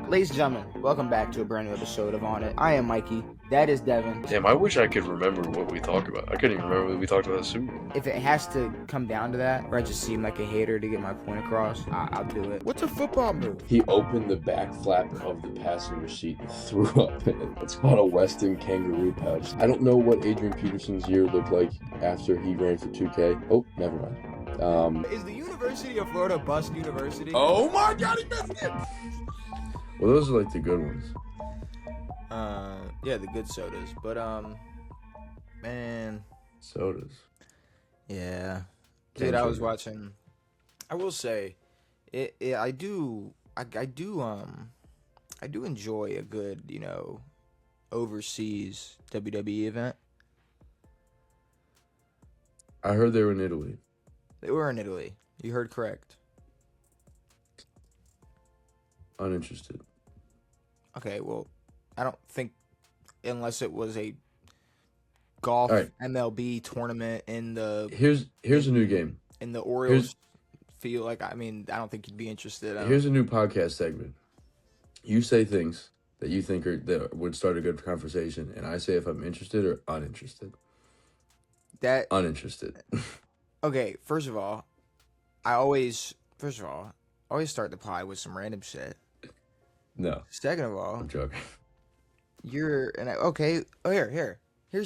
Ladies and gentlemen, welcome back to a brand new episode of On It. I am Mikey. That is Devin. Damn, I wish I could remember what we talked about. I couldn't even remember what we talked about the Super Bowl. If it has to come down to that, or I just seem like a hater to get my point across, I'll do it. What's a football move? He opened the back flap of the passenger seat and threw up in it. It's called a Weston kangaroo pouch. I don't know what Adrian Peterson's year looked like after he ran for 2K. Oh, never mind. Is the University of Florida bust university? Oh my God, he missed it! Well, those are like the good ones. Yeah, the good sodas. But, man. Sodas. Yeah. Dude, I was watching. I will say, I do enjoy a good, overseas WWE event. I heard they were in Italy. They were in Italy. You heard correct. Uninterested. Okay, well, I don't think, unless it was a golf MLB tournament in the Here's a new game. in the Orioles field. I don't think you'd be interested. Here's a new podcast segment. You say things that you think that would start a good conversation, and I say if I'm interested or uninterested. Uninterested. Okay, first of all, I always start the pod with some random shit. No. Second of all, I'm joking. Here's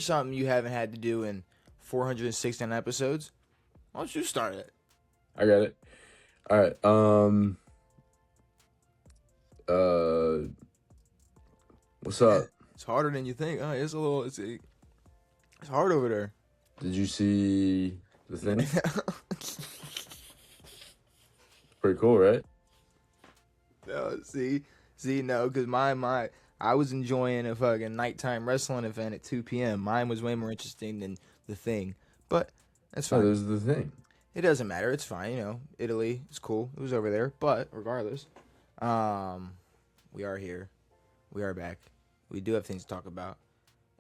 something you haven't had to do in 469 episodes. Why don't you start it? I got it. All right. What's up? It's harder than you think. It's hard over there. Did you see the thing? Pretty cool, right? No, no, because I was enjoying a fucking nighttime wrestling event at 2 p.m. Mine was way more interesting than the thing, but that's fine. Oh, there's the thing. It doesn't matter. It's fine. Italy, it's cool. It was over there, but regardless, we are here. We are back. We do have things to talk about.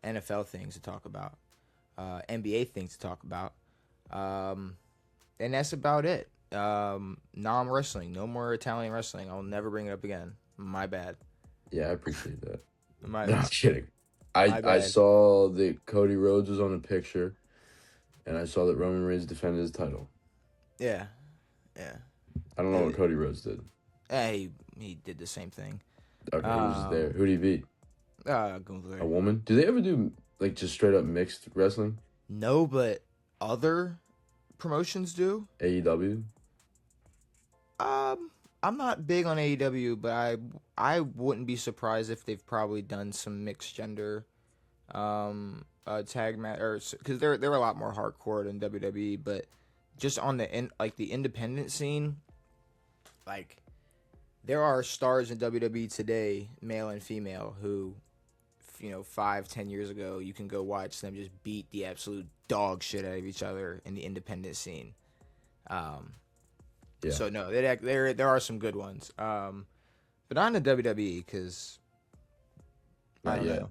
NFL things to talk about. NBA things to talk about. And that's about it. Non-wrestling. No more Italian wrestling. I'll never bring it up again. My bad. Yeah, I appreciate that. My No, I'm kidding. I saw that Cody Rhodes was on a picture, and I saw that Roman Reigns defended his title. Yeah. I don't know what Cody Rhodes did. He did the same thing. Okay, he was just there. Who did he beat? Gunther. A woman? Do they ever do just straight up mixed wrestling? No, but other promotions do. AEW? I'm not big on AEW, but I wouldn't be surprised if they've probably done some mixed gender tag match, because they're a lot more hardcore than WWE. But just on the independent scene, there are stars in WWE today, male and female, who 5-10 years ago you can go watch them just beat the absolute dog shit out of each other in the independent scene. Yeah. So no, there are some good ones, but not in the WWE, because Not yet.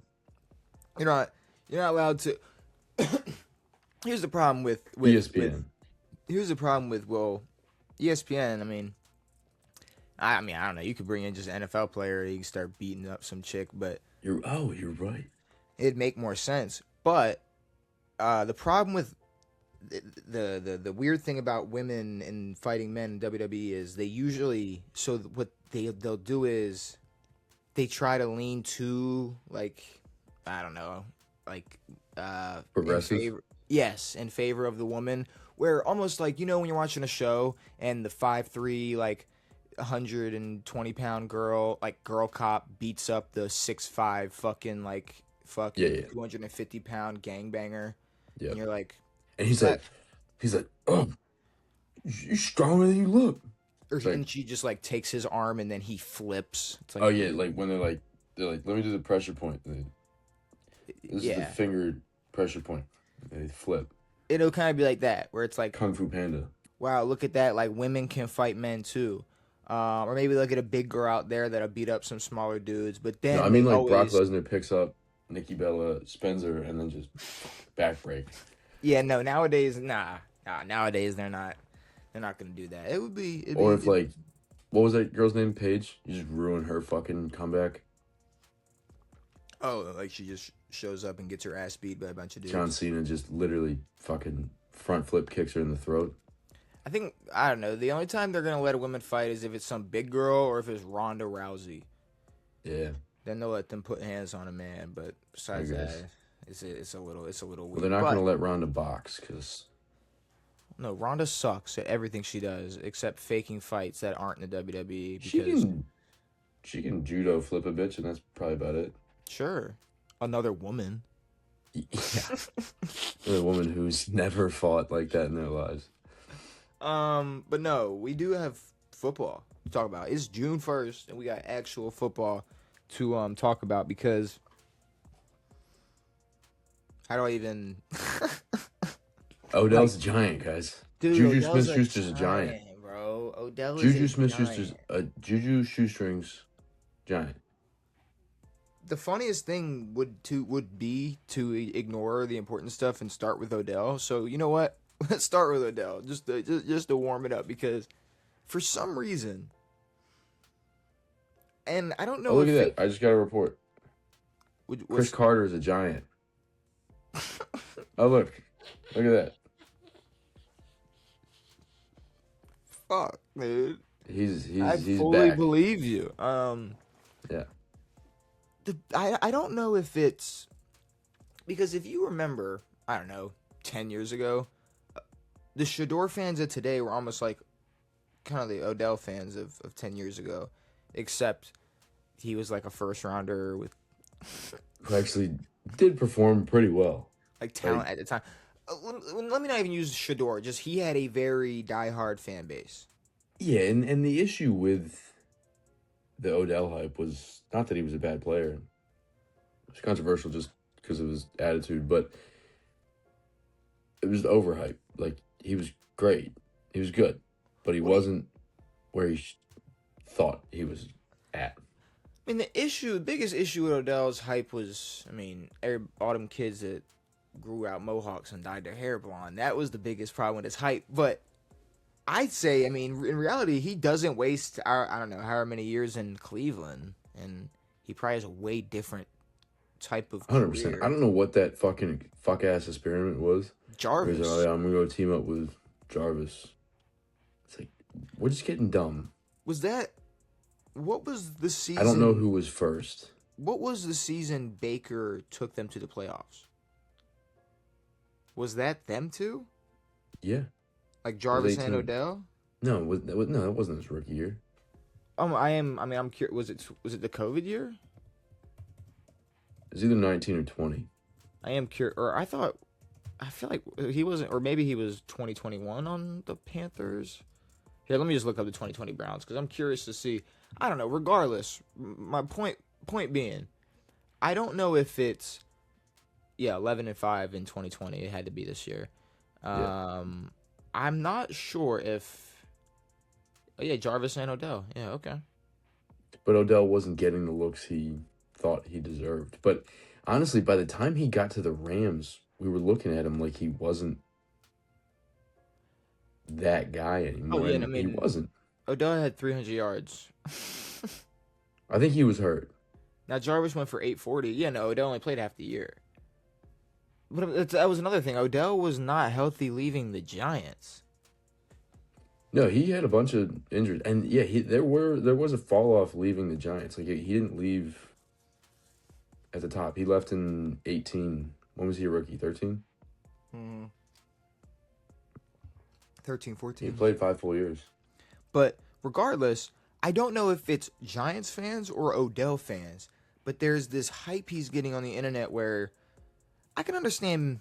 you're not allowed to. Here's the problem with ESPN. Here's the problem with ESPN. I don't know. You could bring in just an NFL player, he can start beating up some chick, but You're right. it'd make more sense. But the problem with the weird thing about women and fighting men in WWE is they usually, what they'll do is they try to lean to Progressive? in favor of the woman, where almost when you're watching a show and the 5'3", 120-pound girl cop beats up the 6'5" fucking 250-pound gangbanger. Yeah. And you're like, And he's like, oh, you're stronger than you look. and she just takes his arm and then he flips. It's Oh yeah, when they're like, let me do the pressure point. This is the finger pressure point. They flip. It'll kind of be like that, where it's like Kung Fu Panda. Wow, look at that! Women can fight men too. Or maybe look at a big girl out there that'll beat up some smaller dudes. But then Brock Lesnar picks up Nikki Bella, spins her, and then just back break. Yeah, no. Nowadays, nowadays they're not gonna do that. what was that girl's name? Paige. You just ruined her fucking comeback. Oh, like she just shows up and gets her ass beat by a bunch of dudes. John Cena just literally fucking front flip kicks her in the throat. I don't know. The only time they're gonna let a woman fight is if it's some big girl or if it's Ronda Rousey. Yeah. Then they'll let them put hands on a man. But besides that, it's a little weird. Well, they're not gonna let Ronda box because. No, Ronda sucks at everything she does except faking fights that aren't in the WWE. Because she can judo flip a bitch, and that's probably about it. Sure, another woman. Yeah, a woman who's never fought like that in their lives. But no, we do have football to talk about. It's June 1st, and we got actual football to talk about because how do I even? Odell's a giant, guys. Dude, Juju Odell's Smith-Schuster's a giant, bro. Odell is Juju a Smith-Schuster's giant. Juju Shoestrings giant. The funniest thing would be to ignore the important stuff and start with Odell. So you know what? Let's start with Odell just to warm it up because for some reason, and I don't know. Oh, look at that! I just got a report. Chris Carter is a giant. Oh look at that. Fuck, dude. I fully back. believe you. Yeah. I don't know if it's because if you remember, I don't know, 10 years ago, the Shador fans of today were almost like kind of the Odell fans of 10 years ago, except he was like a first rounder with who actually did perform pretty well, like talent at the time. Let me not even use Shador. Just he had a very diehard fan base. Yeah, and the issue with the Odell hype was not that he was a bad player. It was controversial just because of his attitude, but it was overhyped. Like, he was great. He was good, but he wasn't where he thought he was at. I mean, the biggest issue with Odell's hype was, I mean, all them kids that grew out mohawks and dyed their hair blonde. That was the biggest problem with his hype. But I'd say, I mean, in reality, he doesn't waste, I don't know, however many years in Cleveland. And he probably has a way different type of 100%. career. I don't know what that fucking fuck-ass experiment was. Jarvis. Like, oh, yeah, I'm going to go team up with Jarvis. It's like, we're just getting dumb. What was the season? I don't know who was first. What was the season Baker took them to the playoffs? Was that them two? Yeah. Like Jarvis and Odell? No, that wasn't his rookie year. I'm curious. Was it the COVID year? It was either 19 or 20. I am curious, I feel like he wasn't, or maybe he was 2021 on the Panthers. Here, let me just look up the 2020 Browns because I'm curious to see. I don't know. Regardless, my point being, I don't know if it's 11-5 in 2020. It had to be this year. Yeah. I'm not sure if. Oh yeah, Jarvis and Odell. Yeah, okay. But Odell wasn't getting the looks he thought he deserved. But honestly, by the time he got to the Rams, we were looking at him like he wasn't that guy anymore. Oh yeah, I mean, he wasn't. Odell had 300 yards. I think he was hurt. Now Jarvis went for 840. Yeah, no, Odell only played half the year. But that was another thing. Odell was not healthy leaving the Giants. No, he had a bunch of injuries, and yeah, there was a fall off leaving the Giants. Like, he didn't leave at the top. He left in 18. When was he a rookie? 13. 13, 14. He played 5 full years. But regardless, I don't know if it's Giants fans or Odell fans, but there's this hype he's getting on the internet where I can understand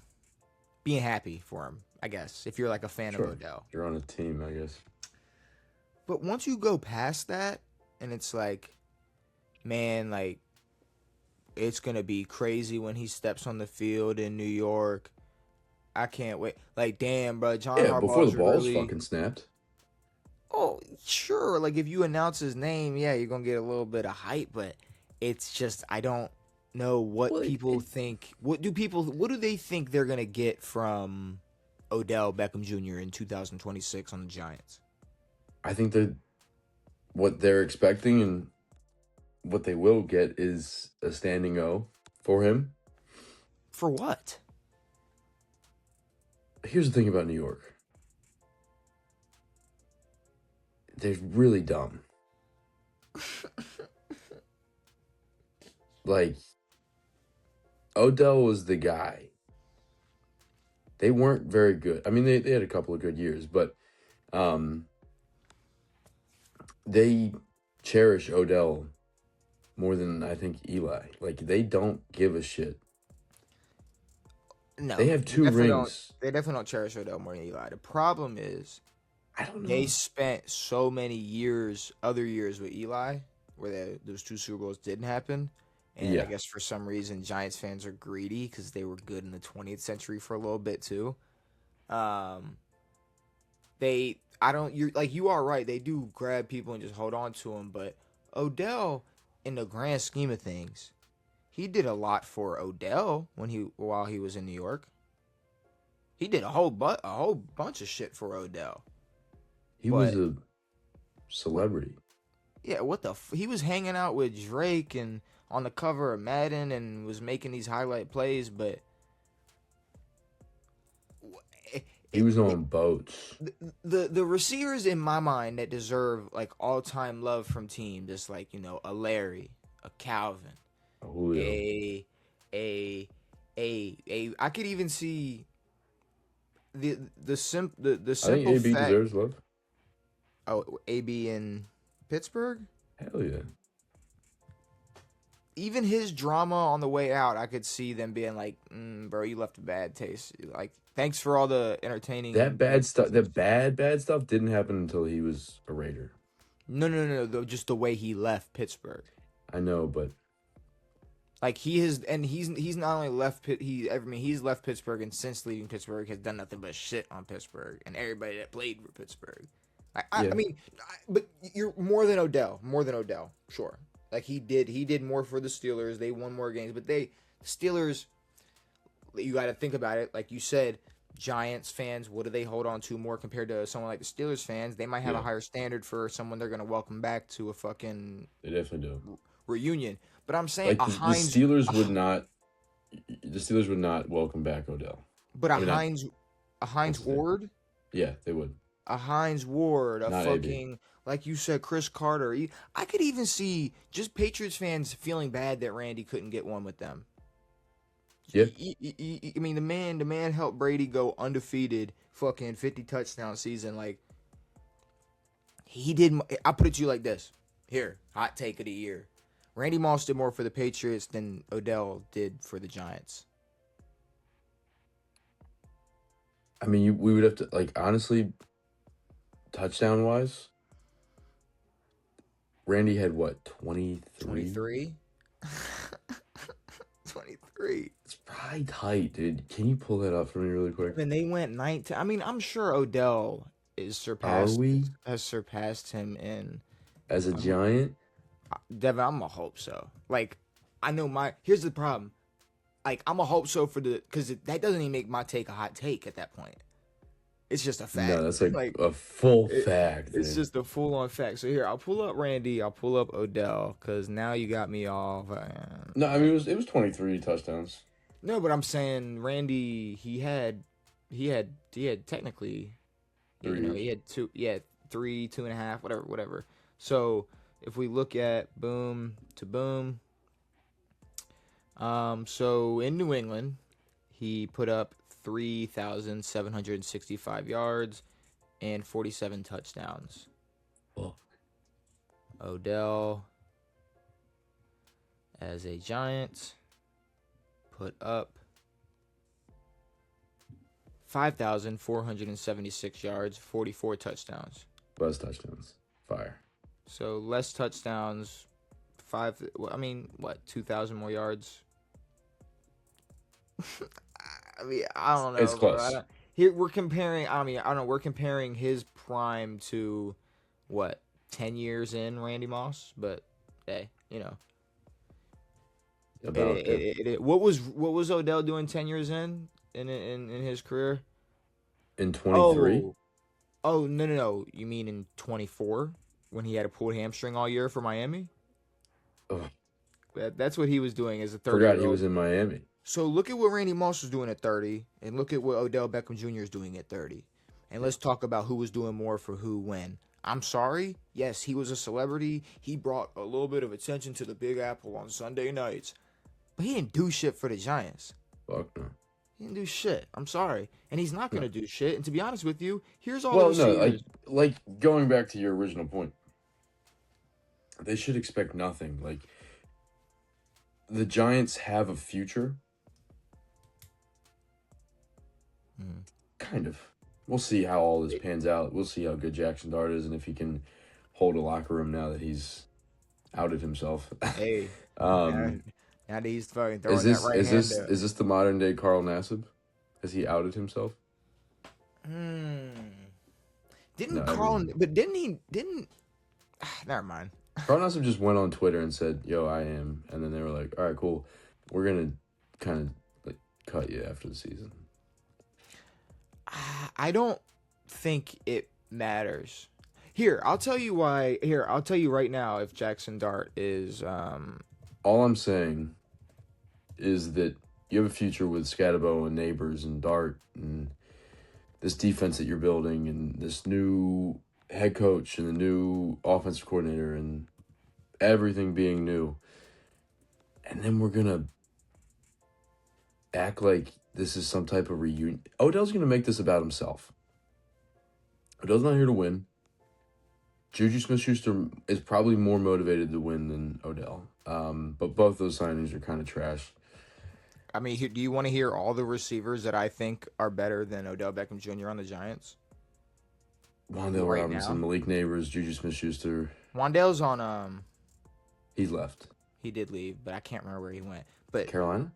being happy for him, I guess, if you're like a fan of Odell. You're on a team, I guess. But once you go past that, and it's like, man, like, it's going to be crazy when he steps on the field in New York. I can't wait. Like, damn, bro, John Harbaugh before the balls really fucking snapped. Oh, sure. Like, if you announce his name, yeah, you're going to get a little bit of hype, but it's just, I don't know what people think. What do they think they're going to get from Odell Beckham Jr. in 2026 on the Giants? I think that what they're expecting and what they will get is a standing O for him. For what? Here's the thing about New York. They're really dumb. Like, Odell was the guy. They weren't very good. I mean, they had a couple of good years, but they cherish Odell more than I think Eli. Like, they don't give a shit. No, They have two rings. They definitely don't cherish Odell more than Eli. The problem is I don't know. they spent so many years, other years with Eli, where those 2 Super Bowls didn't happen. And Yeah. I guess for some reason, Giants fans are greedy because they were good in the 20th century for a little bit too. You are right. They do grab people and just hold on to them. But Odell, in the grand scheme of things, he did a lot for Odell while he was in New York. He did a whole bunch of shit for Odell. He was a celebrity. Yeah, he was hanging out with Drake and on the cover of Madden and was making these highlight plays, but He was on boats. the receivers in my mind that deserve like all-time love from teams is like, a Larry, a Calvin, Julio. I could even see the simple I think AB fact. deserves love. Oh, AB in Pittsburgh? Hell yeah. Even his drama on the way out, I could see them being like, bro, you left a bad taste. Like, thanks for all the entertaining. That bad stuff, the bad stuff didn't happen until he was a Raider. No. Just the way he left Pittsburgh. I know, but like he's not only left he's left Pittsburgh, and since leaving Pittsburgh has done nothing but shit on Pittsburgh and everybody that played for Pittsburgh. But you're more than Odell, sure. Like he did more for the Steelers. They won more games, but Steelers, you got to think about it. Like you said, Giants fans, what do they hold on to more compared to someone like the Steelers fans? They might have a higher standard for someone they're going to welcome back to a fucking they definitely do reunion. But I'm saying like the Steelers would not. The Steelers would not welcome back Odell. But Hines Ward. Yeah, they would. A Hines Ward, a not fucking AB. Like you said, Chris Carter. I could even see just Patriots fans feeling bad that Randy couldn't get one with them. Yeah. I mean, the man helped Brady go undefeated, fucking 50 touchdown season. Like he did. I'll put it to you like this. Here, hot take of the year. Randy Moss did more for the Patriots than Odell did for the Giants. I mean, we would have to, like, honestly, touchdown wise, Randy had what, 23? 23? 23. It's probably tight, dude. Can you pull that up for me really quick? And they went 19. I mean, I'm sure Odell has surpassed him in as a Giant. Devin, I'm gonna hope so. Like, I know here's the problem. Like, I'm gonna hope so because that doesn't even make my take a hot take at that point. It's just a fact. No, that's like a full fact. It's just a full on fact. So here, I'll pull up Randy. I'll pull up Odell because now you got me all. No, I mean it was 23 touchdowns. No, but I'm saying Randy, he had technically, he had 3, 2.5, whatever. So if we look at boom to boom, so in New England, he put up 3,765 yards and 47 touchdowns. Oh. Odell, as a Giant, put up 5,476 yards, 44 touchdowns. Less touchdowns. Fire. So less touchdowns, 2,000 more yards. I mean, I don't know. It's close. Here we're comparing. I don't know. We're comparing his prime to what 10 years in Randy Moss, but hey, what was Odell doing 10 years in his career? In 23. Oh no! You mean in 24? when he had a pulled hamstring all year for Miami. Ugh. That's what he was doing as a 30-year-old. Forgot he was in Miami. So look at what Randy Moss was doing at 30, and look at what Odell Beckham Jr. is doing at 30. And let's talk about who was doing more for who when. I'm sorry. Yes, he was a celebrity. He brought a little bit of attention to the Big Apple on Sunday nights. But he didn't do shit for the Giants. Fuck no. He didn't do shit. I'm sorry. And he's not going to do shit. And to be honest with you, here's all Well, those no, receivers. like going back to your original point, they should expect nothing. Like, the Giants have a future. Kind of. We'll see how all this pans out. We'll see how good Jackson Dart is and if he can hold a locker room now that he's outed himself. Hey. Now that he's fucking throwing is this that right is hand this up. is this the modern day Carl Nassib? Has he outed himself? Didn't No, Carl? everyone. But didn't? Never mind. Carl Nassib just went on Twitter and said, "Yo, I am," and then they were like, "All right, cool. We're gonna kind of like cut you after the season." I don't think it matters. Here, I'll tell you why. Here, I'll tell you right now if Jackson Dart is All I'm saying is that you have a future with Scatabo and Neighbors and Dart and this defense that you're building and this new head coach and the new offensive coordinator and everything being new. And then we're going to act like this is some type of reunion. Odell's going to make this about himself. Odell's not here to win. Juju Smith-Schuster is probably more motivated to win than Odell. But both those signings are kind of trash. I mean, do you want to hear all the receivers that I think are better than Odell Beckham Jr. on the Giants? Wandale Right Robinson, now? Malik Neighbors, Juju Smith-Schuster. Wandale's on He's left. he did leave, but I can't remember where he went. But Carolina?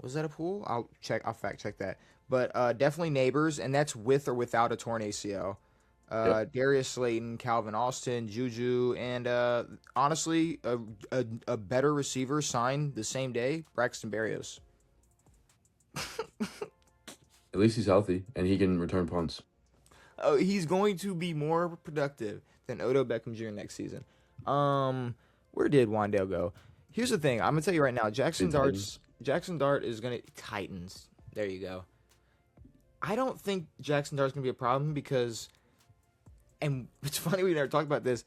was that a pool? I'll fact check that. But definitely Neighbors, and that's with or without a torn ACL. Yep. Darius Slayton, Calvin Austin, Juju, and honestly, a better receiver signed the same day, Braxton Berrios. At least he's healthy, and he can return punts. Oh, he's going to be more productive than Odell Beckham Jr. next season. Where did Wandale go? Here's the thing. I'm gonna tell you right now. Jackson Dart is gonna Titans. There you go. I don't think Jackson Dart's gonna be a problem because, and it's funny we never talked about this.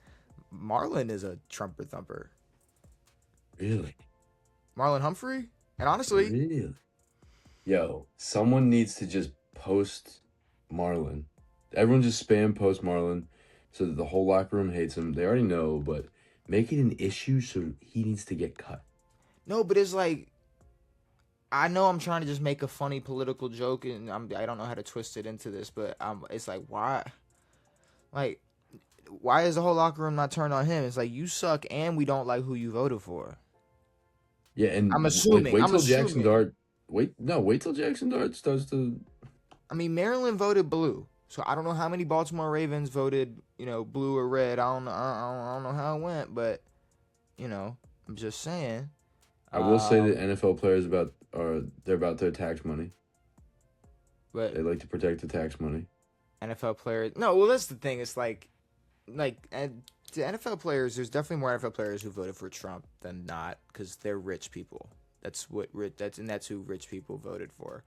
Marlon is a trumper thumper. Really? Marlon Humphrey, and honestly, Really? Yo, someone needs to just post Marlon. Everyone just spam post Marlon so that the whole locker room hates him. They already know, but make it an issue so he needs to get cut. no, but it's like, I know I'm trying to just make a funny political joke, and I don't know how to twist it into this, but it's like, why? Like, why is the whole locker room not turned on him? It's like, you suck, and we don't like who you voted for. Yeah, and I'm assuming. Wait I'm till Jackson assuming. Dart. Wait till Jackson Dart starts to. I mean, Maryland voted blue, so I don't know how many Baltimore Ravens voted, blue or red. I don't know how it went, but I'm just saying. I will say that NFL players they're about their tax money. But They like to protect the tax money. NFL players. No, well, that's the thing. It's like and the NFL players. There's definitely more NFL players who voted for Trump than not because they're rich people. That's that's who rich people voted for.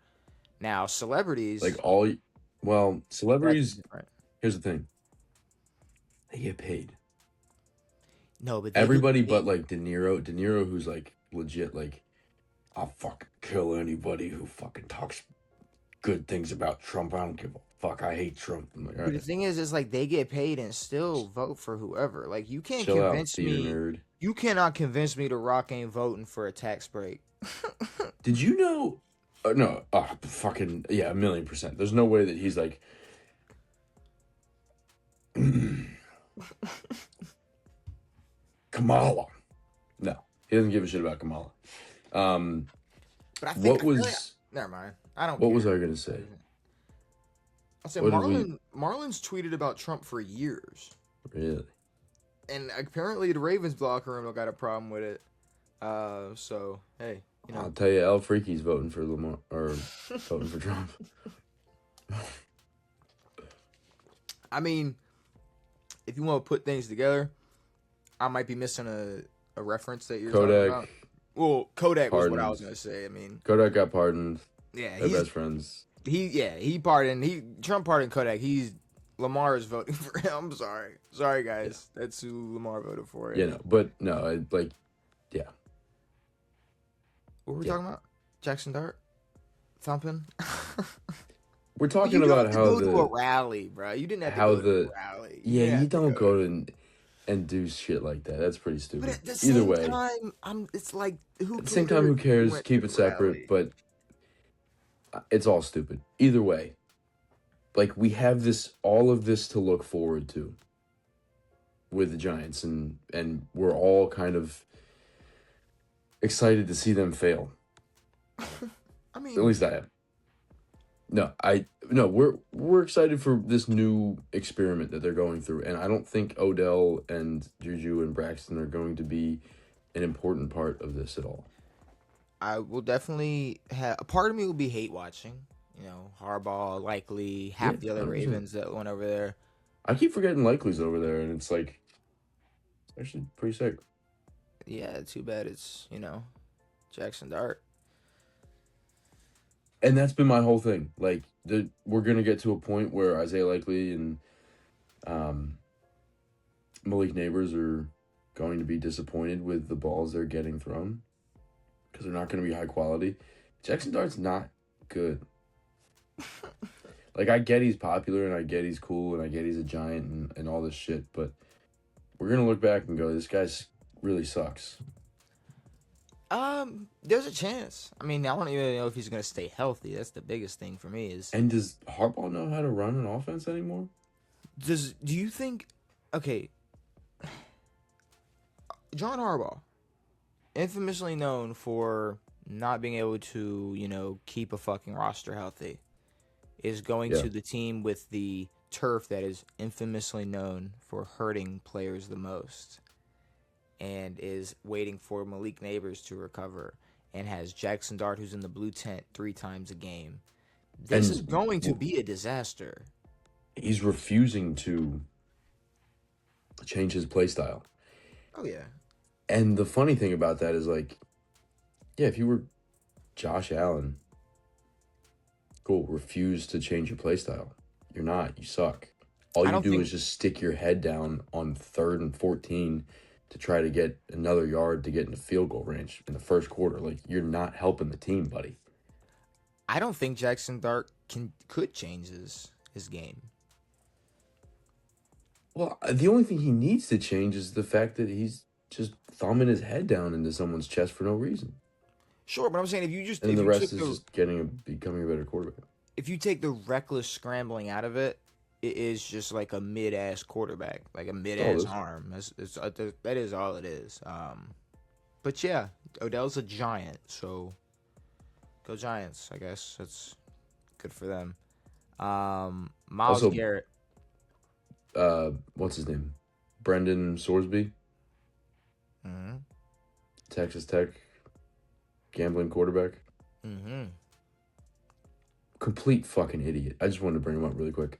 Now, celebrities. Celebrities. That's different. Here's the thing. They get paid. No, but Everybody but like De Niro. De Niro, who's like legit, like, I'll fucking kill anybody who fucking talks good things about Trump. I don't give a fuck. I hate Trump. I'm like, all But the right, thing is like they get paid and still vote for whoever. Like you can't chill out, convince theater me. nerd. You cannot convince me The Rock ain't voting for a tax break. Did you know? No, fucking yeah, 1,000,000%. There's no way that he's like. Kamala. No, he doesn't give a shit about Kamala. But I think never mind. I don't. What care. was I gonna say? I said what did Marlon's tweeted about Trump for years, Really? and apparently the Ravens locker room got a problem with it. So hey, I'll tell you, El Freaky's voting for Lamar or voting for Trump. I mean, if you want to put things together, I might be missing a reference that you're talking Kodak about. Well, Kodak was what I pardoned. was gonna say. I mean, Kodak got pardoned. yeah, They're best friends. he pardoned. Trump pardoned Kodak. Lamar is voting for him. I'm sorry guys. Yeah. That's who Lamar voted for. Yeah, no, but no, yeah. What were we talking about? Jackson Dart thumping. We're talking about how go to a rally, bro. You didn't have to go to a rally. You don't go and do shit like that. That's pretty stupid. But at the same time, it's like who cares? Keep it separate, but it's all stupid. Either way, like we have all of this to look forward to with the Giants, and we're all kind of excited to see them fail. I mean, at least I am. We're excited for this new experiment that they're going through, and I don't think Odell and Juju and Braxton are going to be an important part of this at all. I will definitely have a part of me will be hate watching. Harbaugh, Likely, half the other 100%. Ravens that went over there. I keep forgetting Likely's over there, and it's like actually pretty sick. Yeah, too bad it's Jackson Dart. And that's been my whole thing. Like, we're going to get to a point where Isaiah Likely and Malik Neighbors are going to be disappointed with the balls they're getting thrown because they're not going to be high quality. Jackson Dart's not good. Like, I get he's popular, and I get he's cool, and I get he's a giant and all this shit, but we're going to look back and go, this guy really sucks. There's a chance. I mean, I don't even know if he's going to stay healthy. That's the biggest thing for me is... And does Harbaugh know how to run an offense anymore? Do you think... Okay. John Harbaugh, infamously known for not being able to, keep a fucking roster healthy, is going to the team with the turf that is infamously known for hurting players the most, and is waiting for Malik Neighbors to recover, and has Jackson Dart, who's in the blue tent 3 times a game. This is going to be a disaster. He's refusing to change his play style. Oh, yeah. And the funny thing about that is, like, yeah, if you were Josh Allen, cool, refuse to change your play style. You're not. You suck. All you do is just stick your head down on 3rd and 14 to try to get another yard to get into field goal range in the first quarter. Like, you're not helping the team, buddy. I don't think Jackson Dart could change his game. Well, the only thing he needs to change is the fact that he's just thumbing his head down into someone's chest for no reason. Sure, but I'm saying the rest is just becoming a better quarterback. If you take the reckless scrambling out of it, it is just like a mid-ass quarterback, like a mid-ass arm. That is all it is. But yeah, Odell's a giant, so go Giants. I guess that's good for them. Myles Garrett. What's his name? Brendan Sorsby. Mm-hmm. Texas Tech gambling quarterback. Mm-hmm. Complete fucking idiot. I just wanted to bring him up really quick.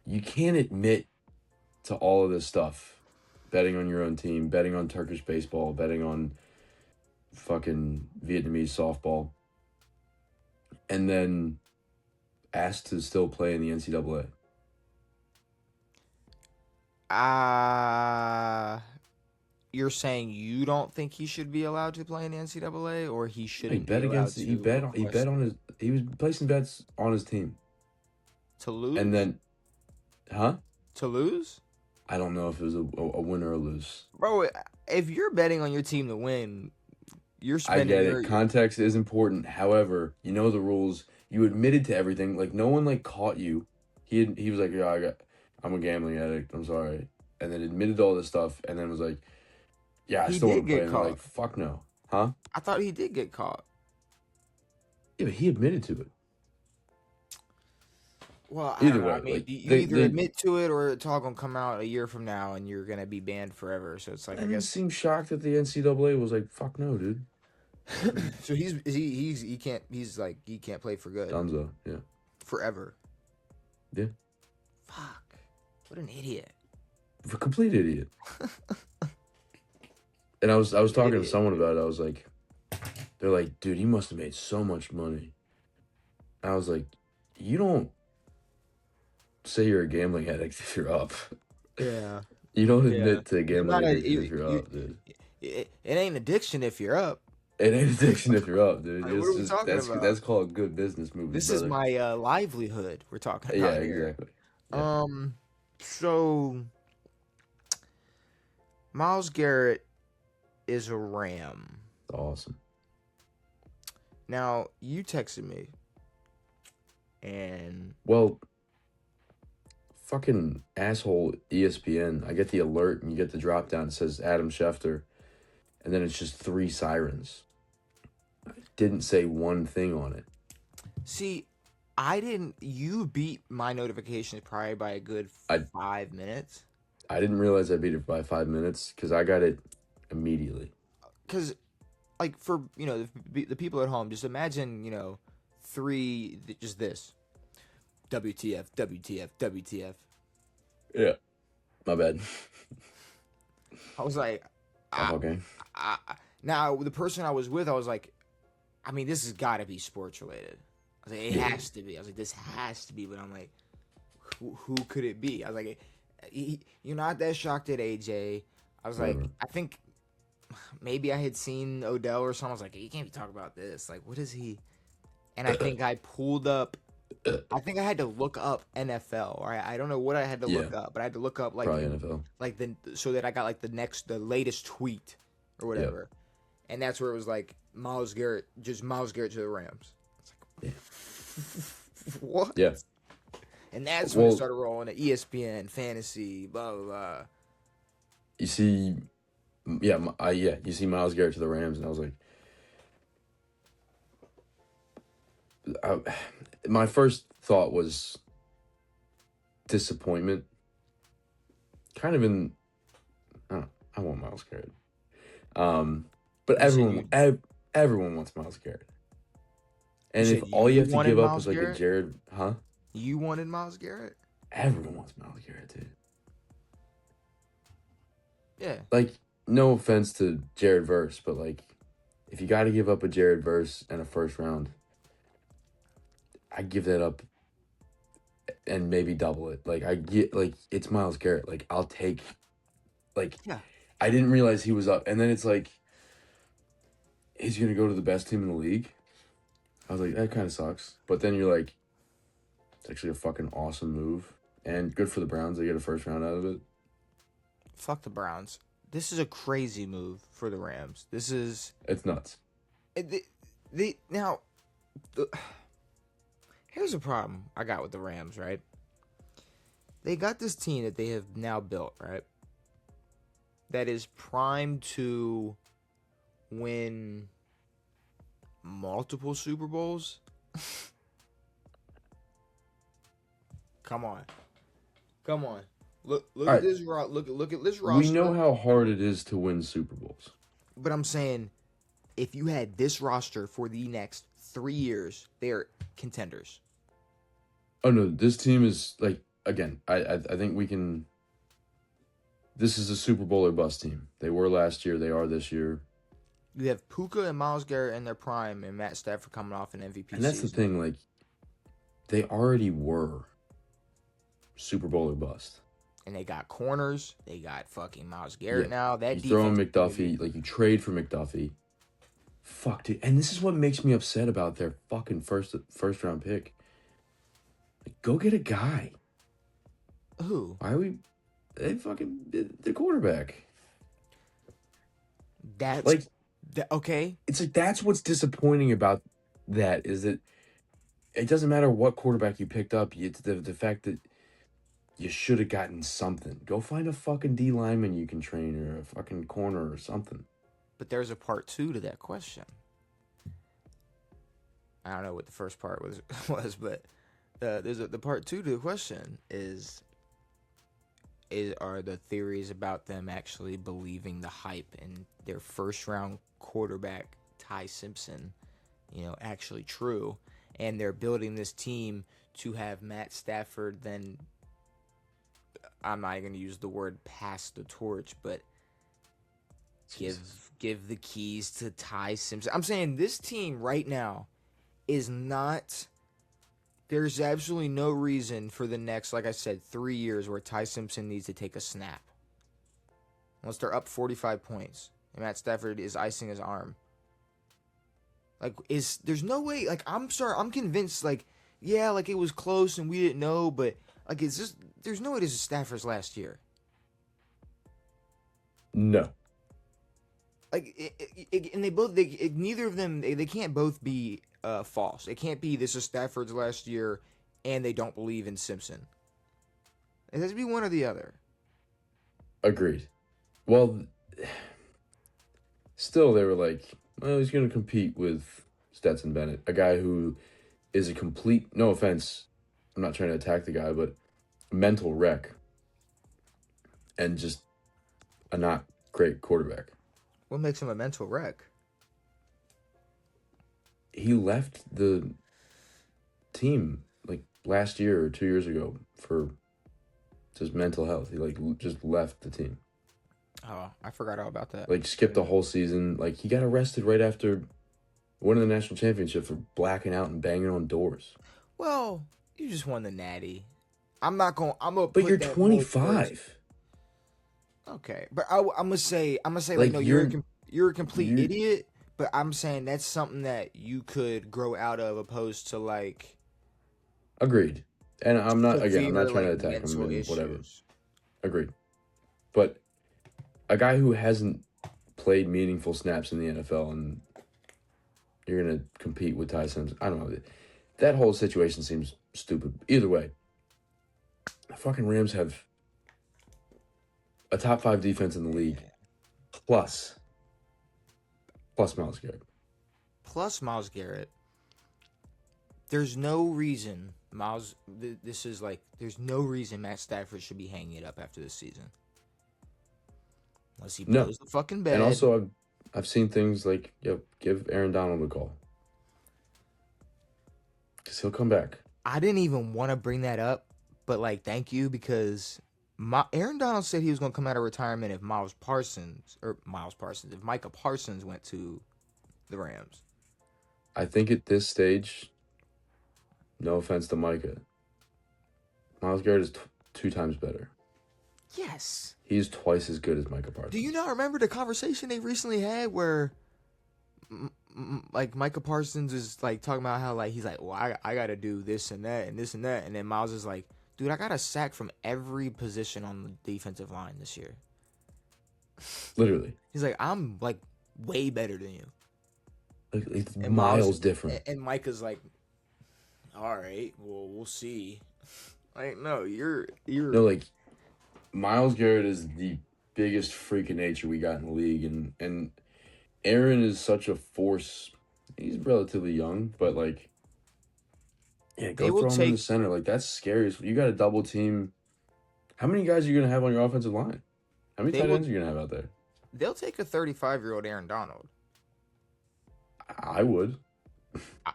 You can't admit to all of this stuff. Betting on your own team, betting on Turkish baseball, betting on fucking Vietnamese softball, and then asked to still play in the NCAA. You're saying you don't think he should be allowed to play in the NCAA, or he shouldn't be allowed to? He bet on his. He was placing bets on his team to lose, and then, to lose. I don't know if it was a win or a lose, bro. If you're betting on your team to win, you're spending. I get it. Context is important. However, you know the rules. You admitted to everything. Like, no one caught you. He was like, yeah, I'm a gambling addict. I'm sorry, and then admitted all this stuff, and then was like, yeah, I still want to play. And like, fuck no, huh? I thought he did get caught. Yeah, but he admitted to it. Well, either way, I mean, you either admit to it, or it's all gonna come out a year from now, and you're gonna be banned forever. So it's like, I guess seem shocked that the NCAA was like, "Fuck no, dude." So he can't play for good. Dunzo, yeah, forever. Yeah. Fuck, what an idiot. A complete idiot. And I was talking to someone about it. I was like, they're like, dude, he must have made so much money. And I was like, you don't say you're a gambling addict if you're up. Yeah. You don't Yeah. admit to You're gambling not addiction if you're up, dude. it ain't addiction if you're up. It ain't addiction if you're up, dude. Like, what are we talking about? That's called good business moves, This brother. is my livelihood we're talking Yeah, about here. exactly. Yeah. So Myles Garrett is a Ram. Awesome. Now, you texted me, and Well, fucking asshole ESPN. I get the alert, and you get the drop down. It says Adam Schefter, and then it's just 3 sirens. I didn't say one thing on it. see, you beat my notifications probably by a good 5 minutes. I didn't realize I beat it by 5 minutes because I got it immediately. Because, like, for, the people at home, just imagine, just this. WTF, WTF, WTF. Yeah. My bad. I was like, Okay. now, the person I was with, I was like, I mean, this has got to be sports related. I was like, it has to be. I was like, this has to be. But I'm like, who could it be? I was like, you're not that shocked at AJ. I was like, I think maybe I had seen Odell or something. I was like, you can't be talking about this. Like, what is he? And I think I pulled up. I think I had to look up NFL. Or I don't know what I had to look up, but I had to look up like probably NFL. like so that I got like the latest tweet or whatever. And that's where it was like Myles Garrett to the Rams. It's like, what? Yeah. And that's when it started rolling at ESPN, fantasy, blah, blah, blah. You see, you see Myles Garrett to the Rams, and I was like, my first thought was disappointment. Kind of in, I want Myles Garrett. But everyone wants Myles Garrett. And if all you have to give up is like a Jared, You wanted Myles Garrett? Everyone wants Myles Garrett, dude. Yeah. Like, no offense to Jared Verse, but like, if you got to give up a Jared Verse and a first round, I'd give that up and maybe double it. Like, it's Myles Garrett. Like, I'll take, I didn't realize he was up. And then it's like, he's going to go to the best team in the league. I was like, that kind of sucks. But then you're like, it's actually a fucking awesome move. And good for the Browns. They get a first round out of it. Fuck the Browns. This is a crazy move for the Rams. It's nuts. Here's a problem I got with the Rams, right? They got this team that they have now built, right? That is primed to win multiple Super Bowls. Come on. Look at this. Look at this roster. We know how hard it is to win Super Bowls. But I'm saying, if you had this roster for the next 3 years, they're contenders. Oh no, this team is like, again, I think we can. This is a Super Bowl or bust team. They were last year. They are this year. You have Puka and Myles Garrett in their prime, and Matt Stafford coming off an MVP. And that's season. the thing, like, they already were Super Bowl or bust. And they got corners. They got fucking Myles Garrett now. That you throw in McDuffie, like you trade for McDuffie. Fuck, dude. And this is what makes me upset about their fucking first round pick. Like, go get a guy. Who? Why are we? They fucking the quarterback. That's like okay. It's like that's what's disappointing about that is that it doesn't matter what quarterback you picked up. It's the fact that you should have gotten something. Go find a fucking D lineman you can train or a fucking corner or something. But there's a part 2 to that question. I don't know what the first part was, but there's the part 2 to the question are the theories about them actually believing the hype and their first round quarterback Ty Simpson, actually true, and they're building this team to have Matt Stafford then I'm not going to use the word pass the torch, but give the keys to Ty Simpson. I'm saying this team right now is not. There's absolutely no reason for the next, like I said, 3 years where Ty Simpson needs to take a snap. Unless they're up 45 points and Matt Stafford is icing his arm. Like, there's no way, like, I'm convinced, like, yeah, like, it was close and we didn't know, but, like, it's just, there's no way this is Stafford's last year. No. Like, and neither of them, they can't both be false. It can't be this is Stafford's last year and they don't believe in Simpson. It has to be one or the other. Agreed. Well, still, they were like, well, he's going to compete with Stetson Bennett, a guy who is a complete, no offense, I'm not trying to attack the guy, but mental wreck and just a not great quarterback. What makes him a mental wreck? He left the team like last year or 2 years ago for just mental health. He like just left the team. Oh, I forgot all about that. Like skipped the whole season. Like he got arrested right after winning the national championship for blacking out and banging on doors. Well, you just won the Natty. I'm gonna. But you're 25. Okay, but I'm gonna say like Like, no, you're a complete idiot. But I'm saying that's something that you could grow out of, opposed to like. Agreed. And I'm not trying to like, attack him and issues. whatever. Agreed. But a guy who hasn't played meaningful snaps in the NFL and you're gonna compete with Ty Simpson, I don't know. That whole situation seems stupid. Either way, the fucking Rams have a top 5 defense in the league, plus Myles Garrett. Plus Myles Garrett. There's no reason there's no reason Matt Stafford should be hanging it up after this season. Unless he blows the fucking bed. And also, I've seen things like, give Aaron Donald a call. Because he'll come back. I didn't even want to bring that up, but, like, thank you, because Aaron Donald said he was going to come out of retirement if Micah Parsons went to the Rams. I think at this stage, no offense to Micah, Myles Garrett is 2 times better. Yes. He's twice as good as Micah Parsons. Do you not remember the conversation they recently had where, like, Micah Parsons is, like, talking about how, like, he's like, well, I got to do this and that and this and that. And then Myles is like, dude, I got a sack from every position on the defensive line this year. Literally. He's like, I'm, like, way better than you. Like, it's and miles different. And Micah's like, all right, well, we'll see. Like, no, you're... No, like, Myles Garrett is the biggest freak of nature we got in the league, and Aaron is such a force. He's relatively young, but, like, yeah, go throw him in the center. Like, that's scary. You got a double team. How many guys are you going to have on your offensive line? How many tight ends are you going to have out there? They'll take a 35-year-old Aaron Donald. I would.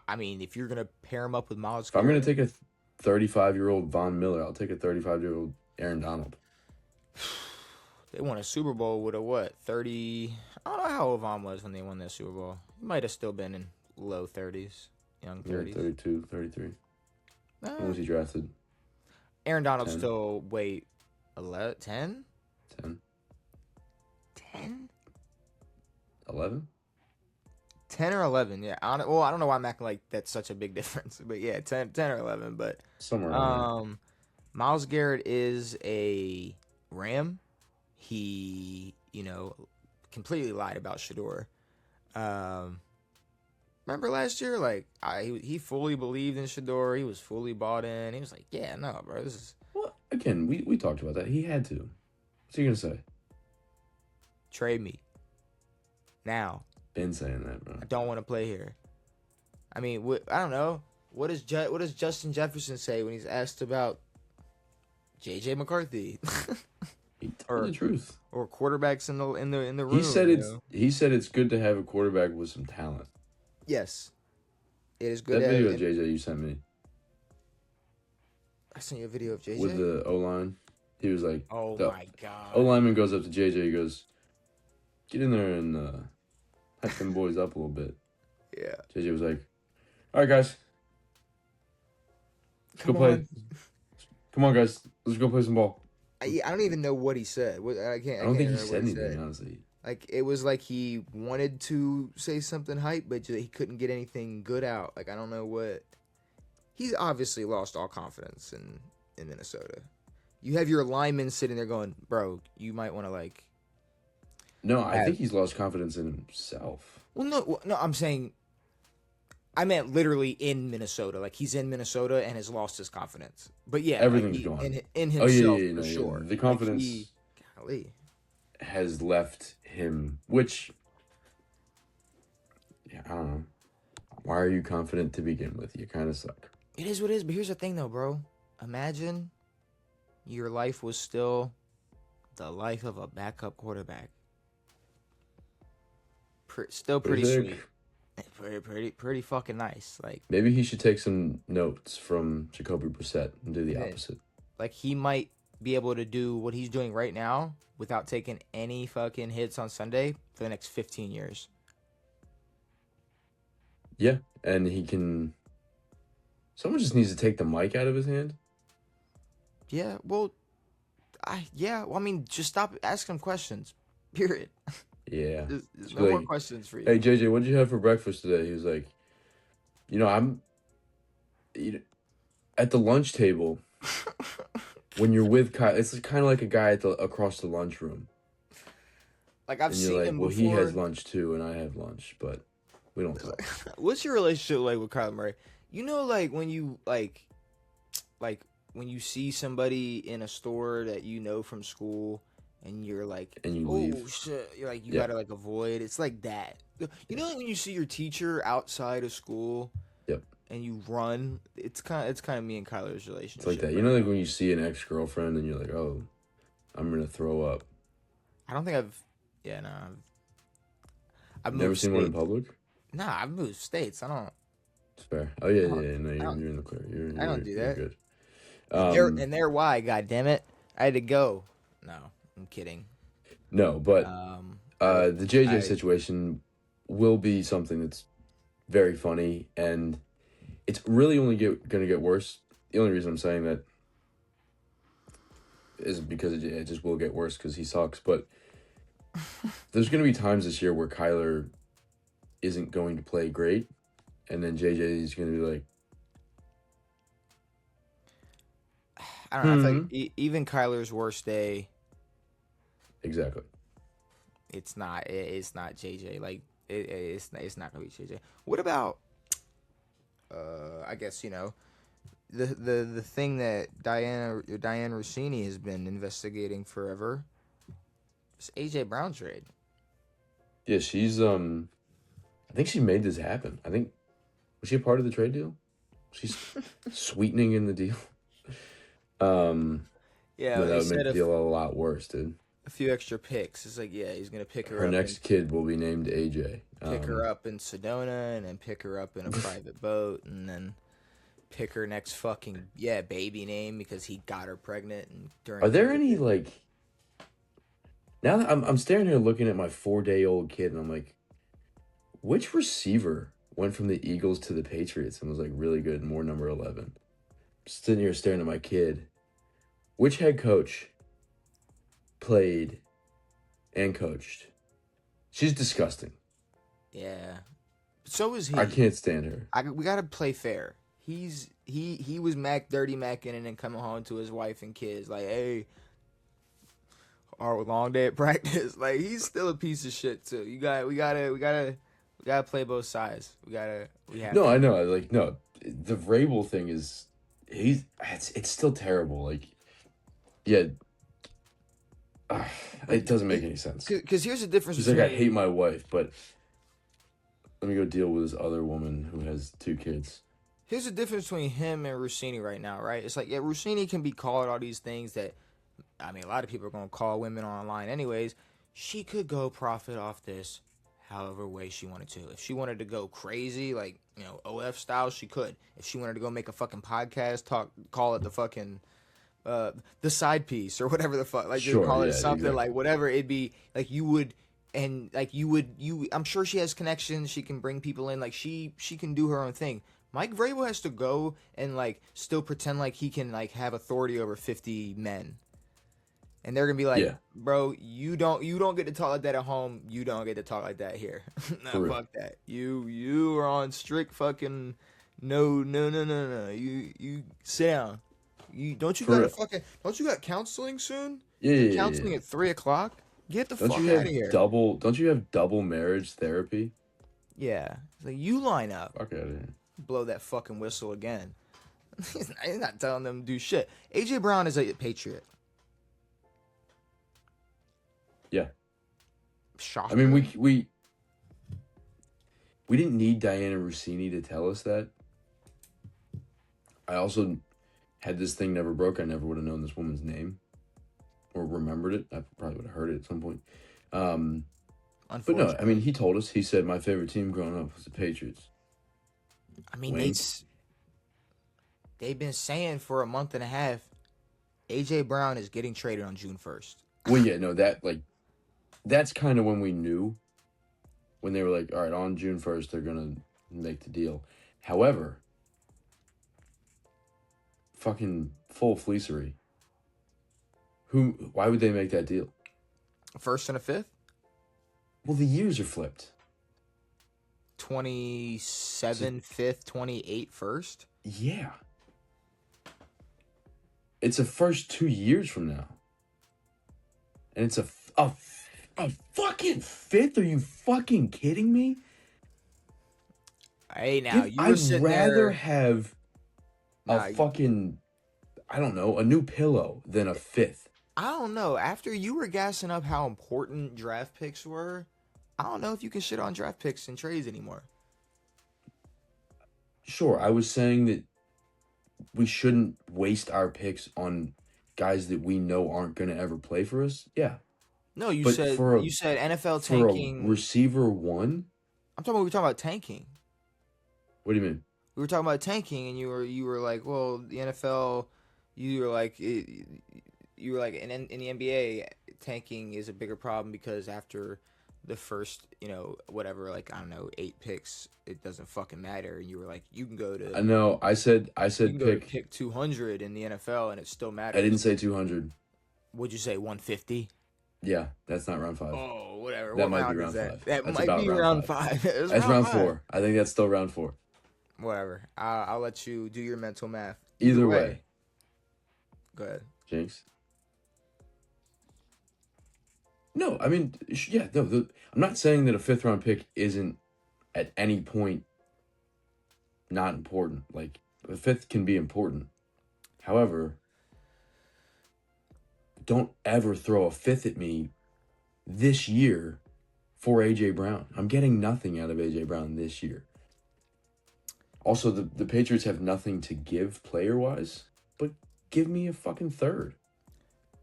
I mean, if you're going to pair him up with Myles Garrett. If I'm going to take a 35-year-old Von Miller, I'll take a 35-year-old Aaron Donald. They won a Super Bowl with a what? 30... I don't know how old Von was when they won that Super Bowl. He might have still been in low 30s, young 30s. Yeah, 32, 33. When was he drafted? Aaron Donald still, 11, 10? 10. 10? 11? 10 or 11, yeah. I don't know why I'm acting like that's such a big difference. But yeah, 10 or 11. But somewhere around there. Myles Garrett is a Ram. He, completely lied about Shador. Remember last year? Like, he fully believed in Shador. He was fully bought in. He was like, yeah, no, bro, this is... Well, again, we talked about that. He had to. What's he going to say? Trade me. Now. Been saying that, bro. I don't want to play here. I mean, I don't know. What does Justin Jefferson say when he's asked about J.J. McCarthy? He told the truth. Or quarterbacks in the room. He said it's good to have a quarterback with some talent. Yes, it is good. That video of JJ you sent me. I sent you a video of JJ with the O-line. He was like, Oh the my god. O lineman goes up to JJ. He goes, "Get in there and hype them boys up a little bit." Yeah. JJ was like, "All right, guys, let's go Come play. on. Come on, guys, let's go play some ball." I don't even know what he said. I can't. I don't think he remember said what anything, honestly. Like it was like he wanted to say something hype, but he couldn't get anything good out. Like I don't know what. He's obviously lost all confidence in Minnesota. You have your lineman sitting there going, "Bro, you might want to like." No, I think he's lost confidence in himself. Well, no. I'm saying. I meant literally in Minnesota. Like he's in Minnesota and has lost his confidence. But yeah, Everything's like gone. in himself yeah, for sure. The confidence golly. has left him, which, I don't know. Why are you confident to begin with? You kind of suck. It is what it is. But here's the thing, though, bro. Imagine your life was still the life of a backup quarterback. Still pretty sweet. Pretty fucking nice. Like maybe he should take some notes from Jacoby Brissett and do the opposite. Like he might be able to do what he's doing right now without taking any fucking hits on Sunday for the next 15 years. Yeah, and he can. Someone just needs to take the mic out of his hand. Yeah, well, I mean, just stop asking him questions. Period. Yeah. There's no more questions for you. Hey, JJ, what did you have for breakfast today? He was like, at the lunch table, when you're with Kyle, it's kind of like a guy across the lunchroom. Like, I've seen him before. Well, he has lunch too, and I have lunch, but we don't talk. What's your relationship like with Kyler Murray? You know, like, when you, like when you see somebody in a store that you know from school, and you're like, and you leave. Shit. You're like, you gotta like avoid. It's like that. You know, like when you see your teacher outside of school, and you run. It's kind of me and Kyler's relationship. It's like that. You know, like when you see an ex-girlfriend and you're like, oh, I'm gonna throw up. I don't think I've never seen one in public. Nah, I've moved states. I don't. It's fair. Oh yeah. No, you're in the clear. I don't do that. You're good. And they're why. God damn it! I had to go. No. I'm kidding. No, but the JJ situation will be something that's very funny, and it's really only going to get worse. The only reason I'm saying that is because it just will get worse because he sucks. But there's going to be times this year where Kyler isn't going to play great, and then JJ is going to be like, I don't know. I think even Kyler's worst day. Exactly. It's not JJ. Like it's not gonna be JJ. What about? I guess the thing that Diane Rossini has been investigating forever. It's AJ Brown trade. Yeah, she's I think she made this happen. Was she a part of the trade deal? She's sweetening in the deal. Yeah, that would make the deal a lot worse, dude. A few extra picks. It's like, yeah, he's gonna pick her up. Her next kid will be named AJ. Pick her up in Sedona, and then pick her up in a private boat, and then pick her next fucking baby name because he got her pregnant. And are there any like? Now that I'm staring here looking at my 4-day-old kid, and I'm like, which receiver went from the Eagles to the Patriots and was like really good and wore number 11? I'm sitting here staring at my kid. Which head coach played and coached? She's disgusting. Yeah. So is he. I can't stand her. We gotta play fair. He was dirty macking and then coming home to his wife and kids like, hey, our long day at practice. Like, he's still a piece of shit too. We gotta play both sides. No, I know. Like, no, the Vrabel thing is it's still terrible. Like, yeah. It doesn't make any sense. Because here's the difference. He's like, I hate my wife, but let me go deal with this other woman who has 2 kids. Here's the difference between him and Rossini right now, right? It's like, yeah, Rossini can be called all these things that, I mean, a lot of people are going to call women online anyways. She could go profit off this however way she wanted to. If she wanted to go crazy, like, OF style, she could. If she wanted to go make a fucking podcast, call it the fucking the side piece or whatever the fuck. Like just Sure, call it yeah, something exactly. like whatever it'd be. Like you. I'm sure she has connections. She can bring people in. Like she can do her own thing. Mike Vrabel has to go and like still pretend like he can like have authority over 50 men. And they're gonna be like, Yeah, bro, you don't get to talk like that at home. You don't get to talk like that here. for No, real. fuck that. You are on strict fucking no. You sit down. You For got a real. don't you got counseling soon? Yeah, yeah, yeah, Counseling yeah. at 3 o'clock? Get the Don't fuck you out have of here. Don't you have double marriage therapy? Yeah. It's like you line up. Fuck out of here. Blow that fucking whistle again. He's not telling them to do shit. AJ Brown is a Patriot. Yeah. Shocker. I mean, we didn't need Diana Rossini to tell us that. I also had this thing never broke. I never would have known this woman's name or remembered it. I probably would have heard it at some point. But no, Unfortunately. I mean, he told us. He said my favorite team growing up was the Patriots. I mean, Wink. they've been saying for a month and a half, AJ Brown is getting traded on June 1st. Well, yeah, no, that's kind of when we knew. When they were like, all right, on June 1st, they're gonna make the deal. However, fucking full fleecery. Why would they make that deal? First and a fifth? Well, the years are flipped. 27 fifth, 28 first? Yeah. It's a first 2 years from now. And it's a fucking fifth? Are you fucking kidding me? Hey, now, you were I'd sitting rather there. have a Nah, fucking, I don't know, a new pillow than a fifth. I don't know. After you were gassing up how important draft picks were, I don't know if you can shit on draft picks and trades anymore. Sure, I was saying that we shouldn't waste our picks on guys that we know aren't going to ever play for us. Yeah. No, you But said for a- you said NFL For a tanking. receiver one? We were talking about tanking. What do you mean? We were talking about tanking, and you were like, well, the NFL, you were like in the NBA, tanking is a bigger problem because after the first, whatever, like I don't know, 8 picks, it doesn't fucking matter. And you were like, you can go to I know. I said you can go to pick. pick 200 in the NFL, and it still matters. I didn't say 200. Would you say 150? Yeah, that's not round 5. Oh, whatever. That What might be round round is that? 5. That That's might about be round round 5. 5. It's That's round 5. 4. I think that's still round 4. Whatever. I'll let you do your mental math. Either way. Go ahead. Jinx. No, I mean, yeah, no. I'm not saying that a 5th round pick isn't at any point not important. Like, a 5th can be important. However, don't ever throw a 5th at me this year for AJ Brown. I'm getting nothing out of AJ Brown this year. Also, the Patriots have nothing to give player-wise, but give me a fucking 3rd.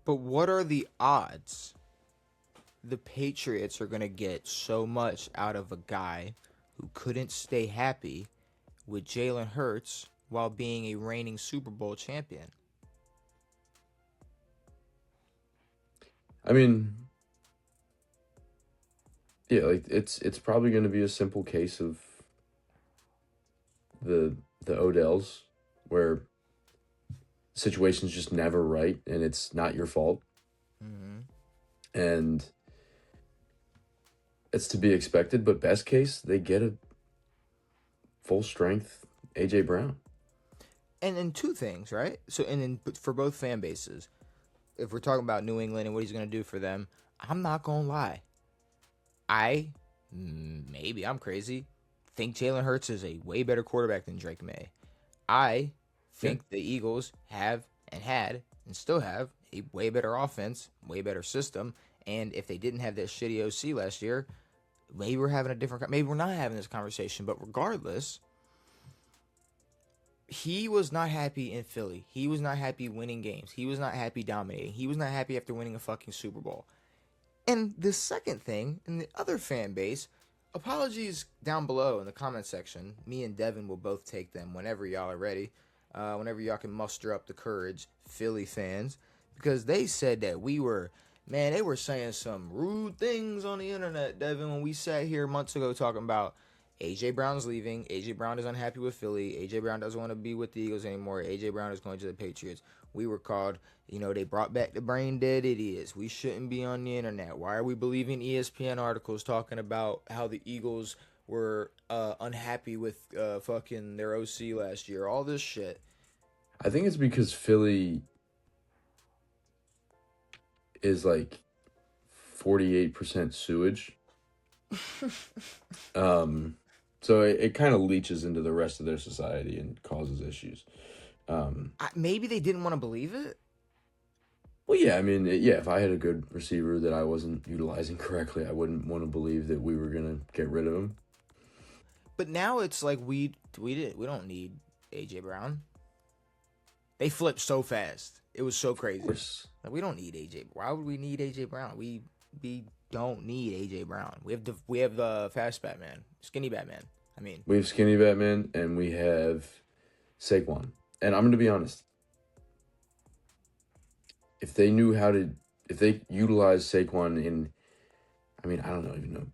But what are the odds the Patriots are going to get so much out of a guy who couldn't stay happy with Jalen Hurts while being a reigning Super Bowl champion? I mean, yeah, like it's probably going to be a simple case of the Odells where the situation's just never right and it's not your fault. Mm-hmm. And it's to be expected, but best case, they get a full strength AJ Brown. And then 2 things, right? So, and then for both fan bases, if we're talking about New England and what he's going to do for them, I'm not going to lie. Maybe I'm crazy, think Jalen Hurts is a way better quarterback than Drake May. I think the Eagles have and had and still have a way better offense, way better system. And if they didn't have that shitty OC last year, maybe we're not having this conversation. But regardless, he was not happy in Philly. He was not happy winning games. He was not happy dominating. He was not happy after winning a fucking Super Bowl. And the second thing, in the other fan base, apologies down below in the comment section. Me and Devan will both take them whenever y'all are ready. whenever y'all can muster up the courage, Philly fans, because they said that we were, man, they were saying some rude things on the internet, Devin, when we sat here months ago talking about AJ Brown's leaving. AJ Brown is unhappy with Philly. AJ Brown doesn't want to be with the Eagles anymore. AJ Brown is going to the Patriots. We were called, they brought back the brain dead idiots. We shouldn't be on the internet. Why are we believing ESPN articles talking about how the Eagles were unhappy with fucking their OC last year? All this shit. I think it's because Philly is like 48% sewage. So it kind of leaches into the rest of their society and causes issues. Maybe they didn't want to believe it. Well, yeah, I mean, if I had a good receiver that I wasn't utilizing correctly, I wouldn't want to believe that we were gonna get rid of him. But now it's like we don't need AJ Brown. They flipped so fast. It was so crazy. Like, we don't need AJ. Why would we need AJ Brown? We don't need AJ Brown. We have fast Batman, skinny Batman. I mean, we have skinny Batman and we have Saquon. And I'm going to be honest. If they utilized Saquon in, I mean, I don't even know,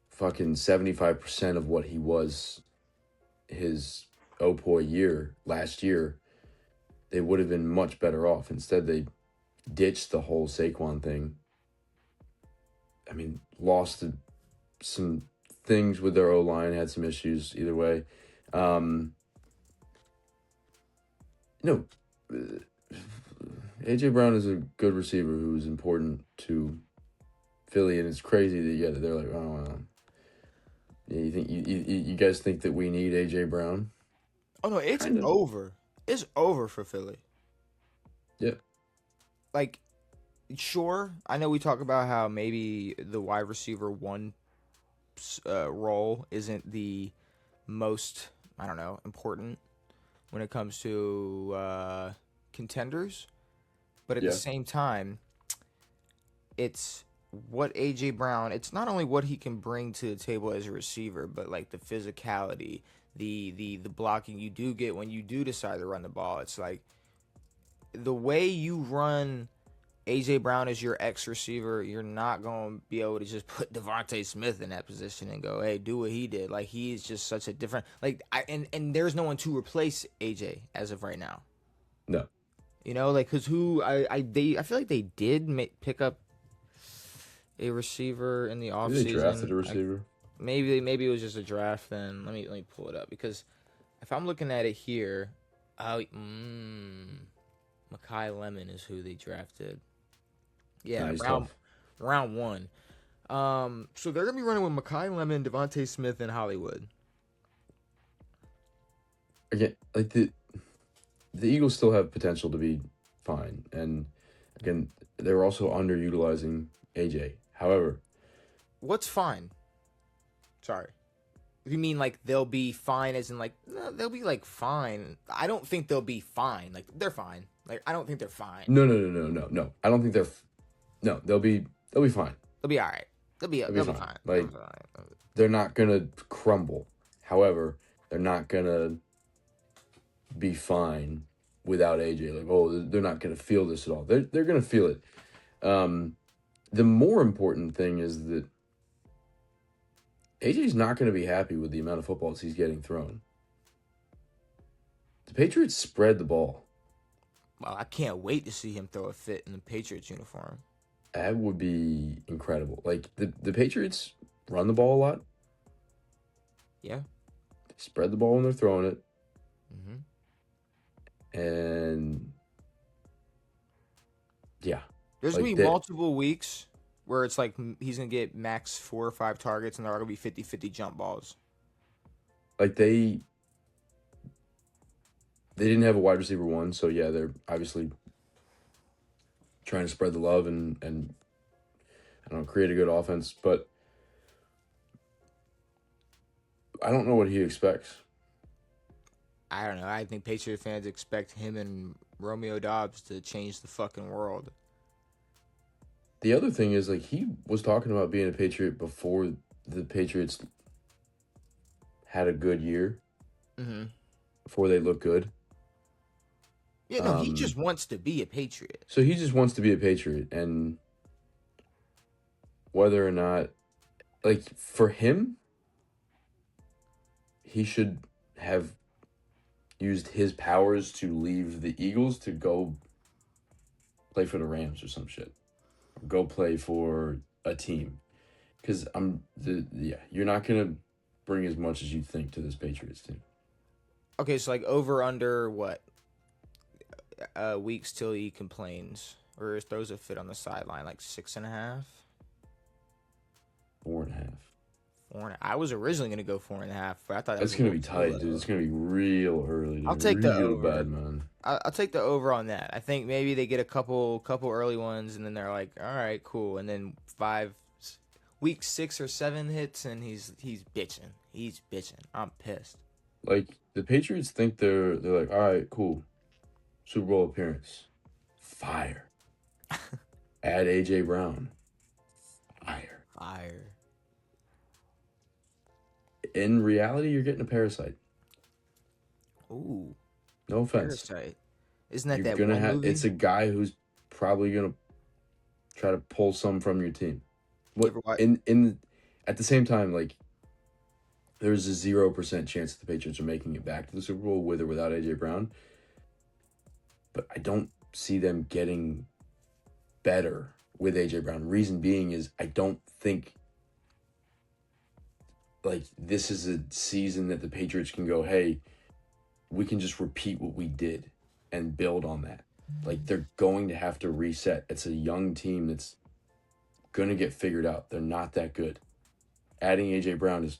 fucking 75% of what he was his year last year, they would have been much better off. Instead, they ditched the whole Saquon thing. I mean, lost some things with their O-line, had some issues either way. AJ Brown is a good receiver who's important to Philly, and it's crazy that they're like, oh, you think you guys think that we need AJ Brown? Oh no, it's over. It's over for Philly. Yeah. Like, sure, I know we talk about how maybe the wide receiver one role isn't the most, I don't know, important when it comes to contenders. But at the same time, it's what AJ Brown, it's not only what he can bring to the table as a receiver, but like the physicality, the blocking you do get when you do decide to run the ball. It's like the way you run AJ Brown as your X receiver, you're not going to be able to just put Devontae Smith in that position and go, hey, do what he did. Like, he is just such a different, like, and there's no one to replace AJ as of right now. No. Like, because I feel like they did pick up a receiver in the offseason. Maybe they drafted a receiver. Maybe it was just a draft. Then let me pull it up, because if I'm looking at it here, Mekhi Lemon is who they drafted. Yeah, nice round one. So they're gonna be running with Mekhi Lemon, Devontae Smith, and Hollywood. Again, like the Eagles still have potential to be fine, and again, they were also underutilizing AJ. However, what's fine? Sorry, you mean like they'll be fine, as in like no, they'll be like fine? I don't think they'll be fine. Like, they're fine. Like, I don't think they're fine. No. I don't think they're. No, they'll be fine. They'll be all right. They'll be fine. Like, they're not gonna crumble. However, they're not gonna be fine without AJ. Like, oh, they're not gonna feel this at all. They're gonna feel it. The more important thing is that AJ's not gonna be happy with the amount of footballs he's getting thrown. The Patriots spread the ball. Well, I can't wait to see him throw a fit in the Patriots uniform. That would be incredible. Like, the Patriots run the ball a lot. Yeah. They spread the ball when they're throwing it. Mm-hmm. And, yeah. There's going to be multiple weeks where it's like he's going to get max 4 or 5 targets, and there are going to be 50-50 jump balls. Like, they didn't have a wide receiver one, so, yeah, they're obviously trying to spread the love and I don't know, create a good offense, but I don't know what he expects. I don't know. I think Patriot fans expect him and Romeo Doubs to change the fucking world. The other thing is, like, he was talking about being a Patriot before the Patriots had a good year. Mm-hmm. Before they looked good. Yeah, no, he just wants to be a Patriot. So he just wants to be a Patriot, and whether or not, like, for him, he should have used his powers to leave the Eagles to go play for the Rams or some shit. Or go play for a team. Because you're not going to bring as much as you think to this Patriots team. Okay, so like over under what? Weeks till he complains or throws a fit on the sideline, like 6.5? 4.5. 4. I was originally gonna go 4.5, but I thought that's gonna be tight, dude. It's gonna be real early. Dude. I'll take the over. Bad, man. I'll take the over on that. I think maybe they get a couple early ones, and then they're like, all right, cool, and then week 6 or 7 hits, and he's bitching. He's bitching. I'm pissed. Like the Patriots think they're like, all right, cool, Super Bowl appearance, fire. Add AJ Brown, fire. In reality, you're getting a parasite. Ooh. No offense. Parasite. Isn't that You're that gonna one movie? It's a guy who's probably gonna try to pull some from your team. At the same time, like there's a 0% chance that the Patriots are making it back to the Super Bowl with or without AJ Brown. But I don't see them getting better with AJ Brown. Reason being is I don't think like this is a season that the Patriots can go, hey, we can just repeat what we did and build on that. Like they're going to have to reset. It's a young team that's going to get figured out. They're not that good. Adding AJ Brown is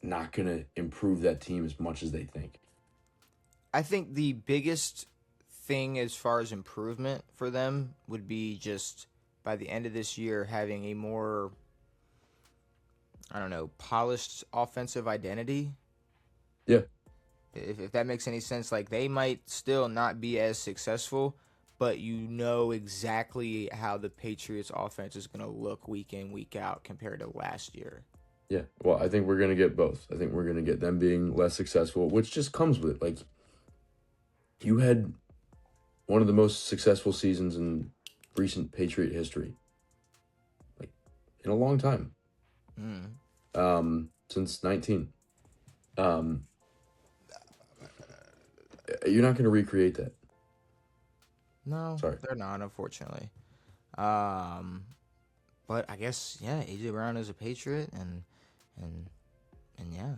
not going to improve that team as much as they think. I think the biggest thing as far as improvement for them would be just by the end of this year having a more, I don't know, polished offensive identity. Yeah. If that makes any sense, like they might still not be as successful, but you know exactly how the Patriots offense is going to look week in, week out compared to last year. Yeah, well, I think we're going to get both. I think we're going to get them being less successful, which just comes with it. Like, you had one of the most successful seasons in recent Patriot history. Like, in a long time. Since 19. You're not going to recreate that. No, Sorry. they're not, unfortunately. But I guess, yeah, AJ Brown is a Patriot, and yeah,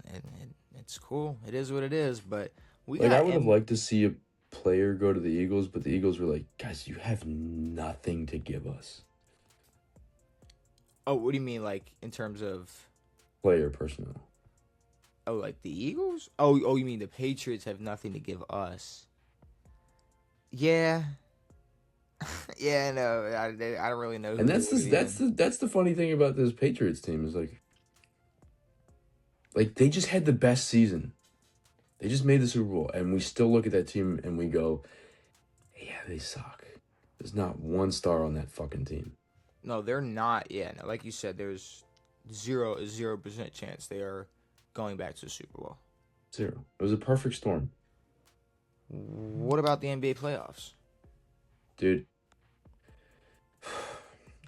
it's cool. It is what it is. But I would have liked to see a player go to the Eagles, but the Eagles were like, guys, you have nothing to give us. Oh, what do you mean, like in terms of player personnel? Oh, like the Eagles? Oh, you mean the Patriots have nothing to give us? Yeah. Yeah, no, I don't really know. And that's the funny thing about this Patriots team is like they just had the best season. They just made the Super Bowl, and we still look at that team and we go, yeah, they suck. There's not one star on that fucking team. No, they're not. Yeah, no, like you said, there's 0% chance they are going back to the Super Bowl. 0. It was a perfect storm. What about the NBA playoffs? Dude,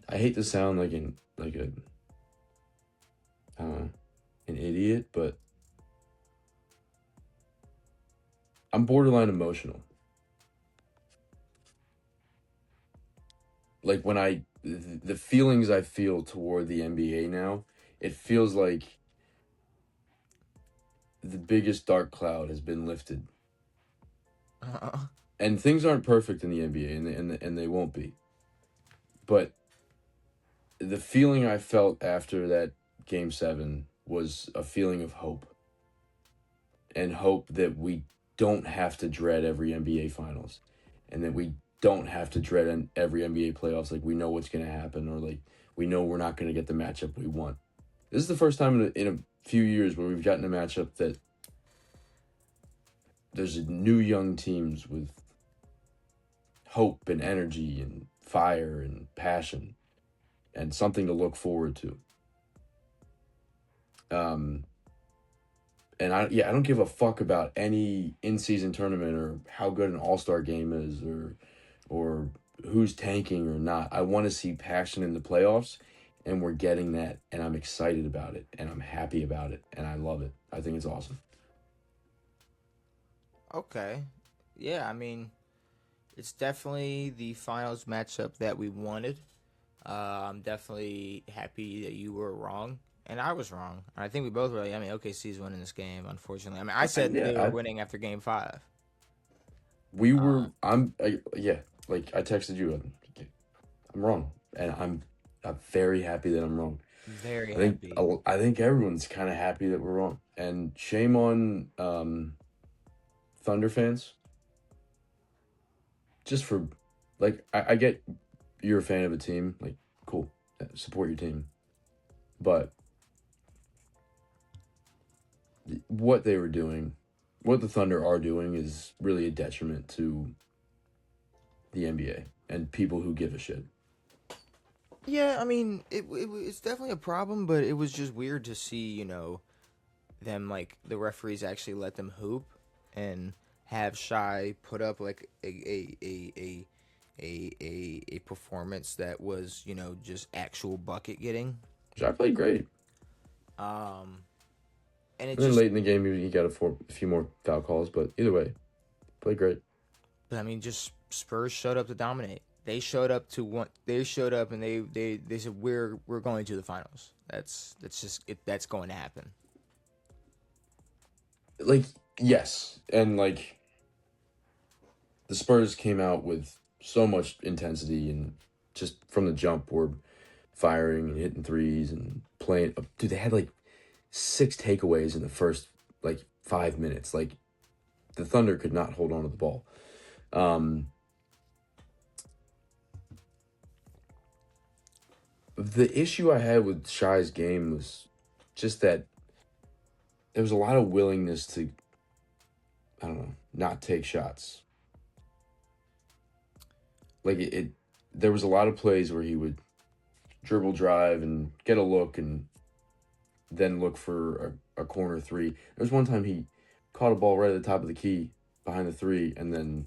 I hate to sound like an idiot, but I'm borderline emotional. Like when the feelings I feel toward the NBA now, it feels like the biggest dark cloud has been lifted. And things aren't perfect in the NBA, and they won't be. But the feeling I felt after that Game 7 was a feeling of hope. And hope that we don't have to dread every NBA Finals. And that we don't have to dread every NBA playoffs. Like, we know what's going to happen. Or, like, we know we're not going to get the matchup we want. This is the first time in a few years where we've gotten a matchup that there's new young teams with hope and energy and fire and passion and something to look forward to. And And I don't give a fuck about any in-season tournament or how good an all-star game is or who's tanking or not. I want to see passion in the playoffs, and we're getting that, and I'm excited about it, and I'm happy about it, and I love it. I think it's awesome. Okay. Yeah, I mean, it's definitely the finals matchup that we wanted. I'm definitely happy that you were wrong and I was wrong. I think we both were like, I mean, OKC's winning this game, unfortunately. I mean, I said they were winning after game 5. We were, yeah, like I texted you, I'm wrong, and I'm very happy that I'm wrong. Very happy. I think everyone's kind of happy that we're wrong, and shame on Thunder fans. Just for, like, I get you're a fan of a team, like, cool, support your team, but what they were doing, what the Thunder are doing, is really a detriment to the NBA and people who give a shit. Yeah, I mean, it's definitely a problem, but it was just weird to see, them, like, the referees actually let them hoop and have Shy put up, like, a performance that was, just actual bucket getting. Shy played great. And then late in the game, he got a few more foul calls, but either way, played great. But I mean, just Spurs showed up to dominate. They showed up They showed up and they said we're going to the finals. That's just it. That's going to happen. Like, yes, and like the Spurs came out with so much intensity and just from the jump were firing and hitting threes and playing. Dude, they had like 6 takeaways in the first like 5 minutes. Like the Thunder could not hold on to the ball. The issue I had with Shy's game was just that there was a lot of willingness to, I don't know, not take shots. Like there was a lot of plays where he would dribble drive and get a look and then look for a corner 3. There was one time he caught a ball right at the top of the key behind the 3 and then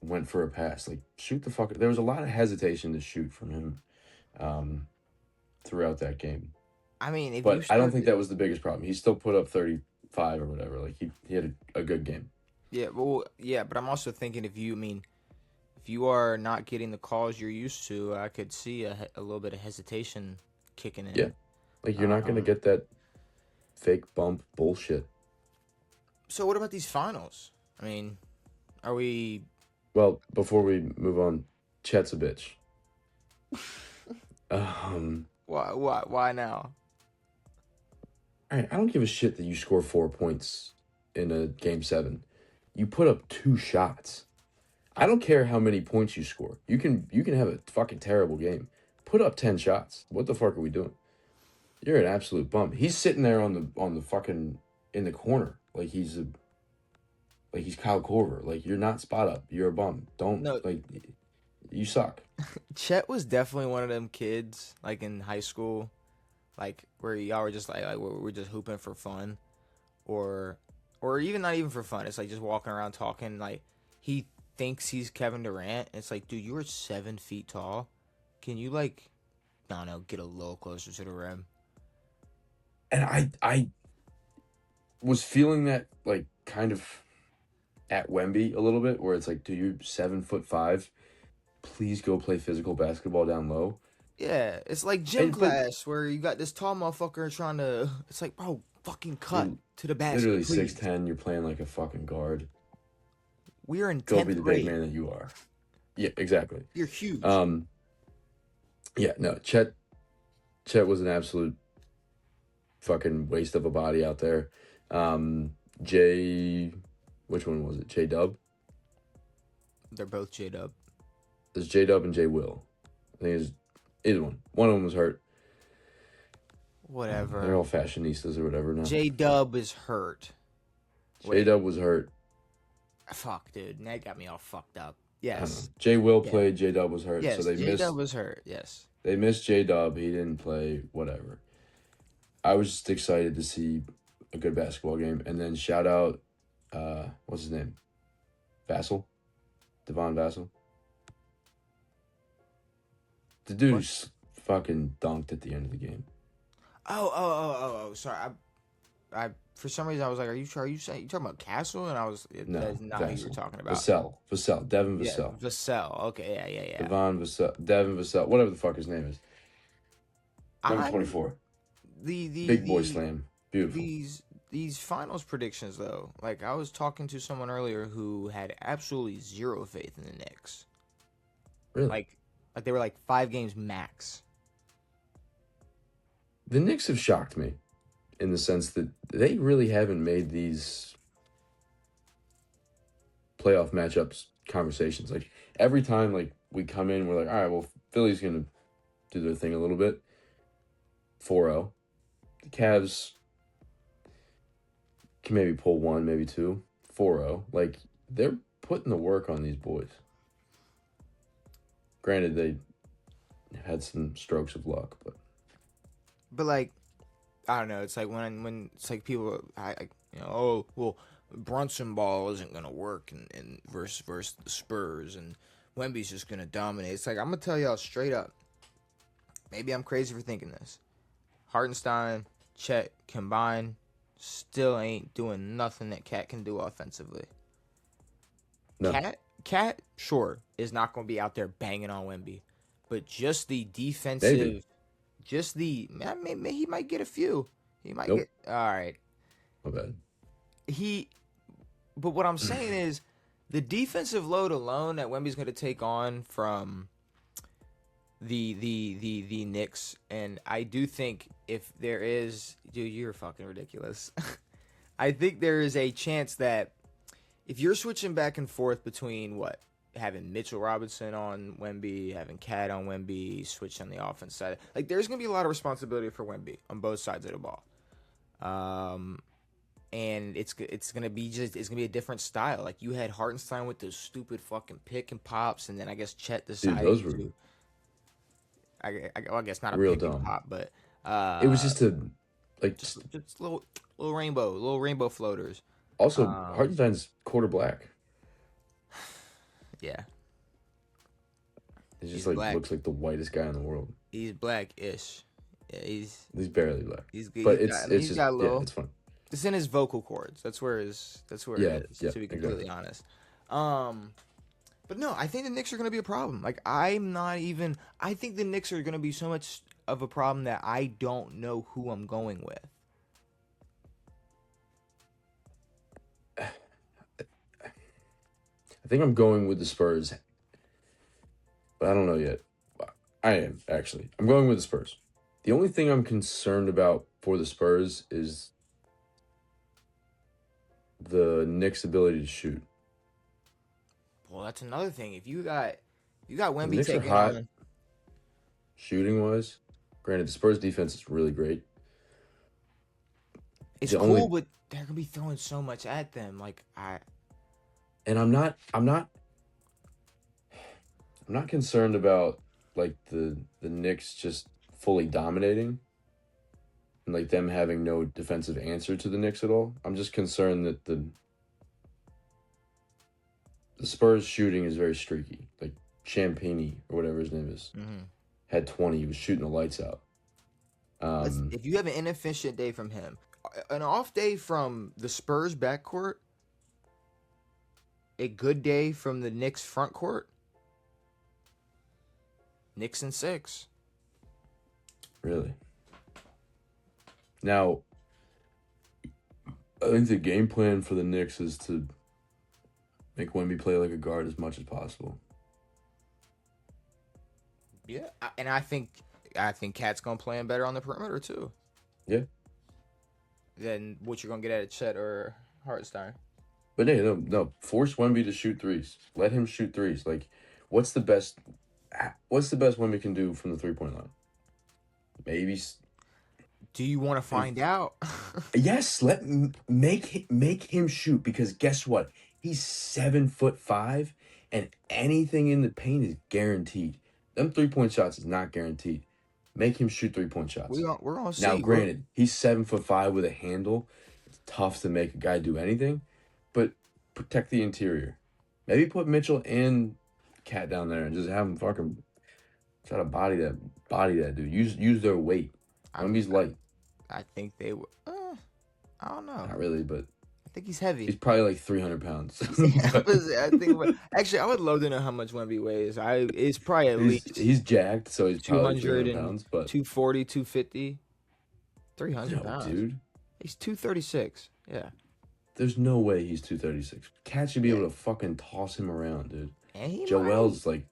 went for a pass. Like, shoot the fuck. There was a lot of hesitation to shoot from him throughout that game. I mean, I don't think that was the biggest problem. He still put up 35 or whatever. Like he had a good game. Yeah, well, yeah, but I'm also thinking if you are not getting the calls you're used to, I could see a little bit of hesitation kicking in. Yeah, like you're not gonna get that fake bump bullshit. So what about these finals? I mean, are we? Well, before we move on, Chet's a bitch. Why now? All right, I don't give a shit that you score 4 points in a game 7. You put up 2 shots. I don't care how many points you score. You can have a fucking terrible game. Put up 10 shots. What the fuck are we doing? You're an absolute bum. He's sitting there on the fucking in the corner like he's Kyle Korver. Like, you're not spot up. You're a bum. You suck. Chet was definitely one of them kids, like in high school, like where y'all were just like we're just hooping for fun, or even not even for fun. It's like just walking around talking. Like he thinks he's Kevin Durant. It's like, dude, you are 7 feet tall. Can you I don't know, get a little closer to the rim? And I was feeling that like kind of at Wemby a little bit, where it's like, dude, you're 7'5". Please go play physical basketball down low. Yeah, it's like gym class where you got this tall motherfucker trying to. It's like, bro, fucking cut to the basket. Literally 6'10", you're playing like a fucking guard. We're in 10th grade. Go be the grade. big man that you are. Yeah, exactly. You're huge. Yeah, no, Chet was an absolute fucking waste of a body out there. Which one was it? J-Dub? They're both J-Dub. There's J-Dub and J-Will. I think it's either one. One of them was hurt. Whatever. They're all fashionistas or whatever now. J-Dub is hurt. J-Dub was hurt. Fuck, dude. That got me all fucked up. Yes. J-Will played, J-Dub was hurt. Yes, so they J-Dub was hurt, yes. They missed J-Dub. He didn't play, whatever. I was just excited to see a good basketball game. And then shout out, what's his name? Vassell? Devon Vassell? The dude who's fucking dunked at the end of the game. Oh. Sorry, I for some reason I was like, are you talking about Castle? And I was No, that's not Vassell. who you were talking about. Vassell, Devin Yeah, Vassell. Vassell. Okay, yeah. Devon Vassell, Devin Vassell, whatever the fuck his name is. Number 24. The Big boy slam. Beautiful. These finals predictions though, like I was talking to someone earlier who had absolutely zero faith in the Knicks. Really? Like they were like 5 games max. The Knicks have shocked me in the sense that they really haven't made these playoff matchups conversations. Like every time like we come in, we're like, all right, well, Philly's gonna do their thing a little bit. 4-0. The Cavs can maybe pull 1, maybe 2. 4-0. Like they're putting the work on these boys. Granted, they had some strokes of luck, But like, I don't know. It's like when it's like people, oh well, Brunson ball isn't gonna work in versus the Spurs, and Wemby's just gonna dominate. It's like I'm gonna tell y'all straight up. Maybe I'm crazy for thinking this. Hartenstein, Chet combined, still ain't doing nothing that Cat can do offensively. no. Cat, sure, is not going to be out there banging on Wemby, but just the defensive, Maybe. just the he might get a few. He might Nope. get all right. My bad. But what I'm saying is the defensive load alone that Wemby's going to take on from the Knicks, and I do think if there is, dude, you're fucking ridiculous. I think there is a chance that if you're switching back and forth between having Mitchell Robinson on Wemby, having Cat on Wemby, switch on the offense side, like there's gonna be a lot of responsibility for Wemby on both sides of the ball. And it's gonna be a different style. Like you had Hartenstein with those stupid fucking pick and pops, and then I guess Chet decided those were to. I guess not a real pick dumb. and pop, but It was just just little rainbow floaters. Also, Hartenstein's quarter black. Yeah, It just He's like black. looks like the whitest guy in the world. he's black-ish. Yeah, he's barely black. he's good. But He's it's got, it's he's just got a little. it's fun. It's in his vocal cords. That's where it is. To be completely honest. But no, I think the Knicks are going to be a problem. Like I think the Knicks are going to be so much of a problem that I don't know who I'm going with. I think I'm going with the Spurs, but I don't know yet. I am, actually. I'm going with the Spurs. The only thing I'm concerned about for the Spurs is the Knicks' ability to shoot. Well, that's another thing. If you got Wemby Knicks are taking hot. on, Shooting-wise, granted, the Spurs' defense is really great. it's the cool, only- but they're gonna be throwing so much at them. Like And I'm not concerned about like the Knicks just fully dominating and like them having no defensive answer to the Knicks at all. I'm just concerned that the Spurs shooting is very streaky. Like Champagny or whatever his name is had 20. He was shooting the lights out. if you have an inefficient day from him, an off day from the Spurs backcourt, a good day from the Knicks front court, Knicks in 6. Really? Now, I think the game plan for the Knicks is to make Wemby play like a guard as much as possible. Yeah, and I think Cat's gonna play him better on the perimeter too. Yeah. Than what you're gonna get at Chet or Hartenstein. But hey, no. Force Wemby to shoot threes. Let him shoot threes. Like, what's the best Wemby can do from the 3-point line? Maybe. Do you want to find out? Yes. Make him shoot, because guess what? He's 7'5", and anything in the paint is guaranteed. Them 3-point shots is not guaranteed. Make him shoot 3-point shots. We're gonna see. Now, granted, he's 7'5" with a handle. tough to make a guy do anything, but protect the interior. Maybe put Mitchell and Cat down there and just have them fucking try to body that dude. Use their weight. Wemby's light. I think they were. I don't know. Not really, but I think he's heavy. he's probably like 300 pounds. I think. Actually, I would love to know how much Wemby weighs. It's probably at least he's jacked, so he's probably 300 pounds. But 240, 250, 300 no, pounds. dude. He's 236. Yeah. There's no way he's 236. Cat should be able to fucking toss him around, dude. And Joel's like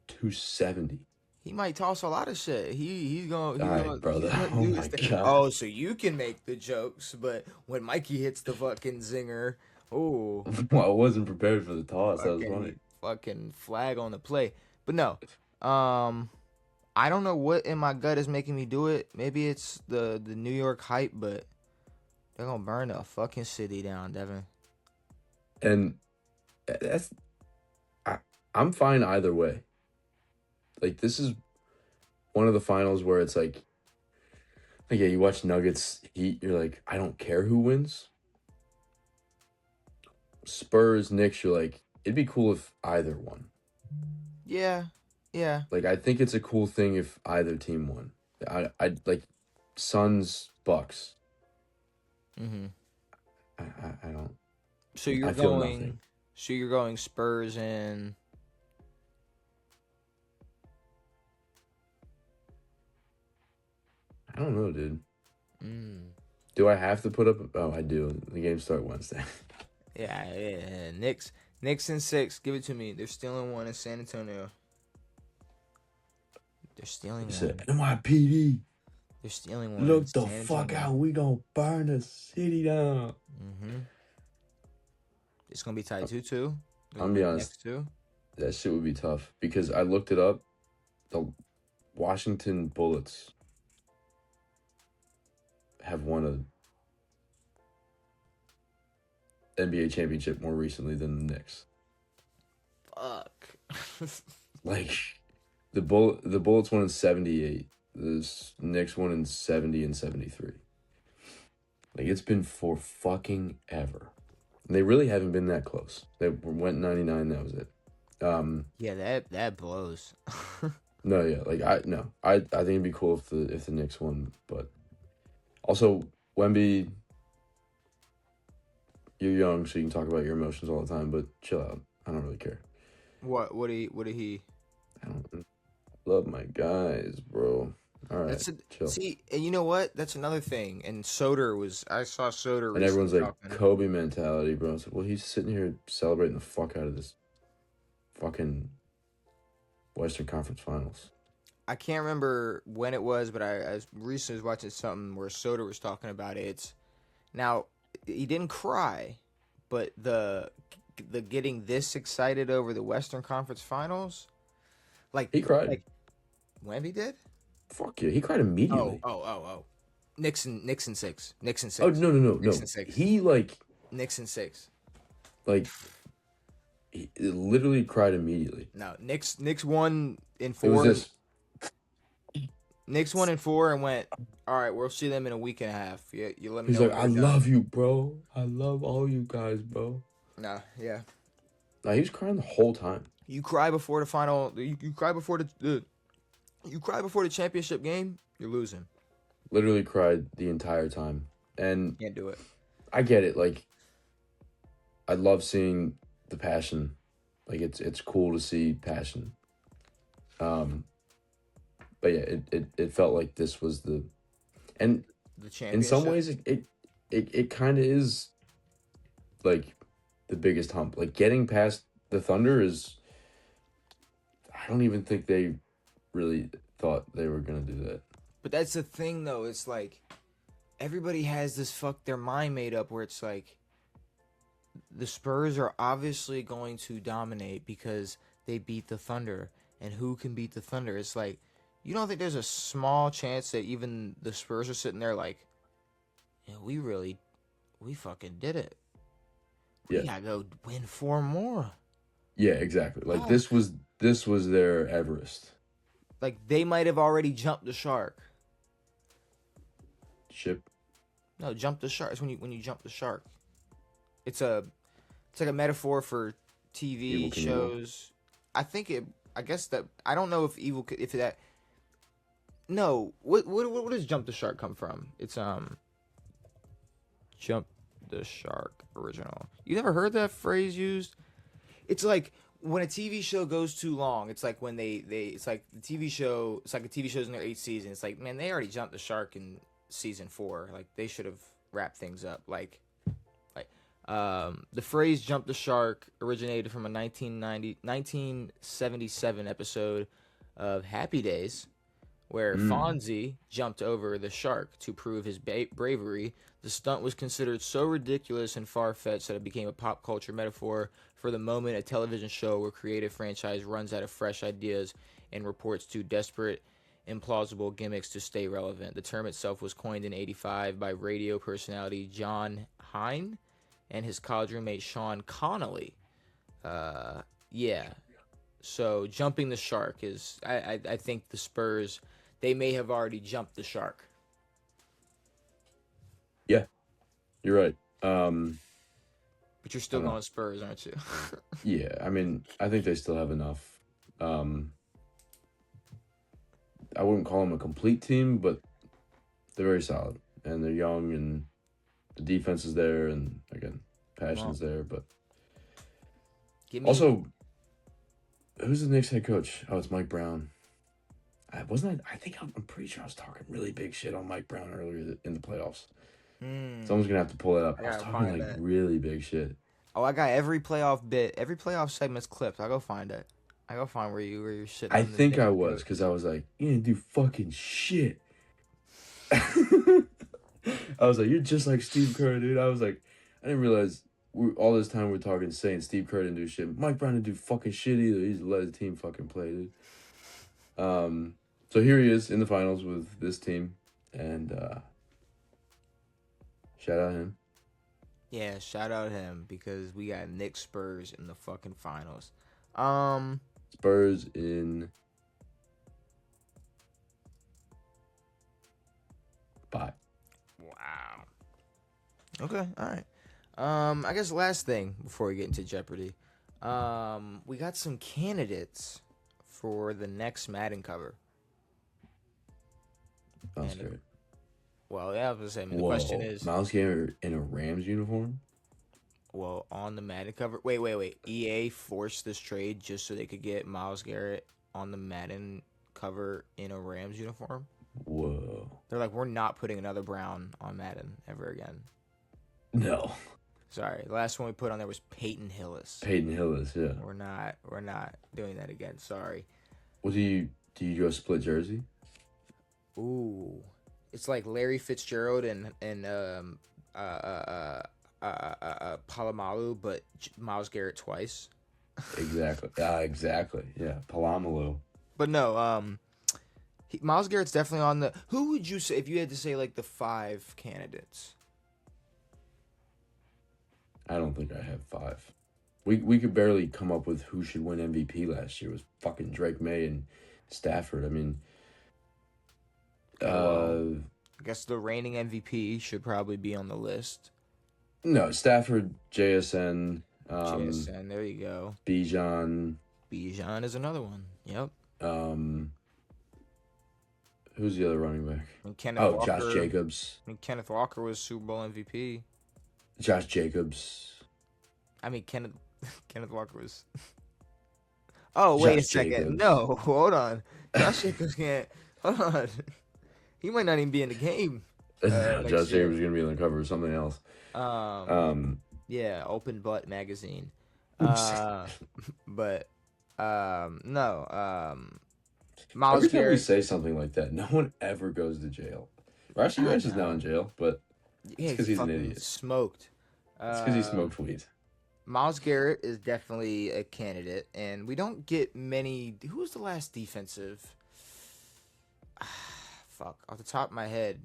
270. He might toss a lot of shit. He's gonna. All right, brother. Oh my god. Oh, so you can make the jokes, but when Mikey hits the fucking zinger, oh. Well, I wasn't prepared for the toss. That was funny. Fucking flag on the play, but no. I don't know what in my gut is making me do it. Maybe it's the New York hype, but they're gonna burn the fucking city down, Devin. And I'm fine either way. Like, this is one of the finals where it's like, yeah, you watch Nuggets, Heat, you're like, I don't care who wins. Spurs, Knicks, you're like, it'd be cool if either won. Yeah. Like, I think it's a cool thing if either team won. I like Suns, Bucks. Mm-hmm. I don't. So you're going. So you're going Spurs and. I don't know, dude. Do I have to put up? Oh, I do. The games start Wednesday. Yeah. Knicks in 6. Give it to me. They're stealing one in San Antonio. They're stealing one. NYPD. They're stealing one. Look the fuck out. We gonna burn the city down. Mm-hmm. It's gonna be tied 2-2. I'm gonna be honest. That shit would be tough because I looked it up. The Washington Bullets have won a NBA championship more recently than the Knicks. Fuck. Like, the Bullets won in 78. The Knicks won in 70 and 73. Like, it's been for fucking ever. And they really haven't been that close. They went 99, that was it. Yeah, that blows. No, yeah, like I think it'd be cool if the Knicks won, but also Wemby, you're young, so you can talk about your emotions all the time, but chill out. I don't really care. What did he? I don't love my guys, bro. All right, chill. See, and you know what? That's another thing. And I saw Soder. And everyone's like, Kobe mentality, bro. I was like, well, he's sitting here celebrating the fuck out of this fucking Western Conference Finals. I can't remember when it was, but I recently was watching something where Soder was talking about it. Now, he didn't cry, but the getting this excited over the Western Conference Finals, like he cried. Like, Wemby did? Fuck yeah, he cried immediately. Oh. Knicks in 6. Knicks in 6. Oh no. Knicks in 6. He like Knicks in 6. Like he literally cried immediately. No, Knicks won in 4. It was this. Knicks won in 4 and went, all right, we'll see them in a week and a half. You let me know. He's like, I love you, bro. I love all you guys, bro. Nah, yeah. Nah, he was crying the whole time. You cry before the final. You cry before you cry before the championship game. You're losing. Literally cried the entire time, and can't do it. I get it. Like, I love seeing the passion. Like, it's cool to see passion. But yeah, it felt like this was the championship. In some ways it kind of is like the biggest hump. Like, getting past the Thunder is, I don't even think they really thought they were gonna do that. But that's the thing, though. It's like everybody has this their mind made up where it's like the Spurs are obviously going to dominate because they beat the Thunder, and who can beat the Thunder? It's like, you don't think there's a small chance that even the Spurs are sitting there like, yeah, we fucking did it. We gotta go win 4 more. Yeah, exactly. Like, this was their Everest. Like, they might have already jumped the shark. Ship. No, jump the shark. It's when you jump the shark. It's like a metaphor for Evil TV Knievel. shows. I think it. I guess that I don't know if if that. No, what does jump the shark come from? It's jump the shark original. You never heard that phrase used? It's like when a TV show goes too long. It's like when they it's like the TV show. It's like the TV show's in their 8th season. It's like, man, they already jumped the shark in season 4. Like they should have wrapped things up. The phrase "jump the shark" originated from a 1977 episode of Happy Days, where Fonzie jumped over the shark to prove his bravery. The stunt was considered so ridiculous and far-fetched that it became a pop culture metaphor for the moment a television show where creative franchise runs out of fresh ideas and reports to desperate, implausible gimmicks to stay relevant. The term itself was coined in '85 by radio personality John Hine and his college roommate Sean Connolly. Yeah. So jumping the shark is, I think the Spurs, they may have already jumped the shark. Yeah, you're right. But you're still going Spurs, aren't you? Yeah, I mean, I think they still have enough. I wouldn't call them a complete team, but they're very solid. And they're young, and the defense is there, and, again, passion's there. But also, who's the Knicks head coach? Oh, it's Mike Brown. I'm pretty sure I was talking really big shit on Mike Brown earlier in the playoffs. Someone's gonna have to pull it up. I was talking like really big shit. Oh, I got every playoff segment's clipped. I'll go find it. I go find where you're shitting. I think I was, because I was like, you didn't do fucking shit. I was like, you're just like Steve Kerr, dude. I was like, I didn't realize all this time we're talking, saying Steve Kerr didn't do shit. Mike Brown didn't do fucking shit either. He just let his team fucking play, dude. So here he is in the finals with this team, and shout out him. Yeah, shout out him, because we got Knicks Spurs in the fucking finals. Spurs in 5. Wow. Okay, all right. I guess last thing before we get into Jeopardy, we got some candidates for the next Madden cover. Myles Garrett. Well, yeah, I was gonna say. I mean, the question is, Myles Garrett in a Rams uniform? Well, on the Madden cover. Wait. EA forced this trade just so they could get Myles Garrett on the Madden cover in a Rams uniform. Whoa. They're like, we're not putting another Brown on Madden ever again. No. Sorry, the last one we put on there was Peyton Hillis. Yeah. We're not doing that again. Sorry. Well, do you go split jersey? Ooh, it's like Larry Fitzgerald and Palomalu, but Myles Garrett twice. Exactly. Exactly. Yeah, Palomalu. But no, Myles Garrett's definitely on the. Who would you say if you had to say like the 5 candidates? I don't think I have 5. We could barely come up with who should win MVP last year. It was fucking Drake May and Stafford. I mean, I guess the reigning MVP should probably be on the list. No, Stafford, JSN. JSN, there you go. Bijan. Bijan is another one. Yep. Who's the other running back? Walker, Josh Jacobs. Kenneth Walker was Super Bowl MVP. Josh Jacobs. Kenneth Walker was. Oh, wait a second. Jacobs. No, hold on. Josh Jacobs can't. Hold on. He might not even be in the game. Josh Jacobs is gonna be on the cover of something else. Yeah, Open Butt magazine. Oops. But no. Every time we say something like that, no one ever goes to jail. Rashi Rice is now in jail, but it's because he's an idiot. Smoked. It's because he smoked weed. Myles Garrett is definitely a candidate, and we don't get many. Who was the last defensive? Fuck, off the top of my head,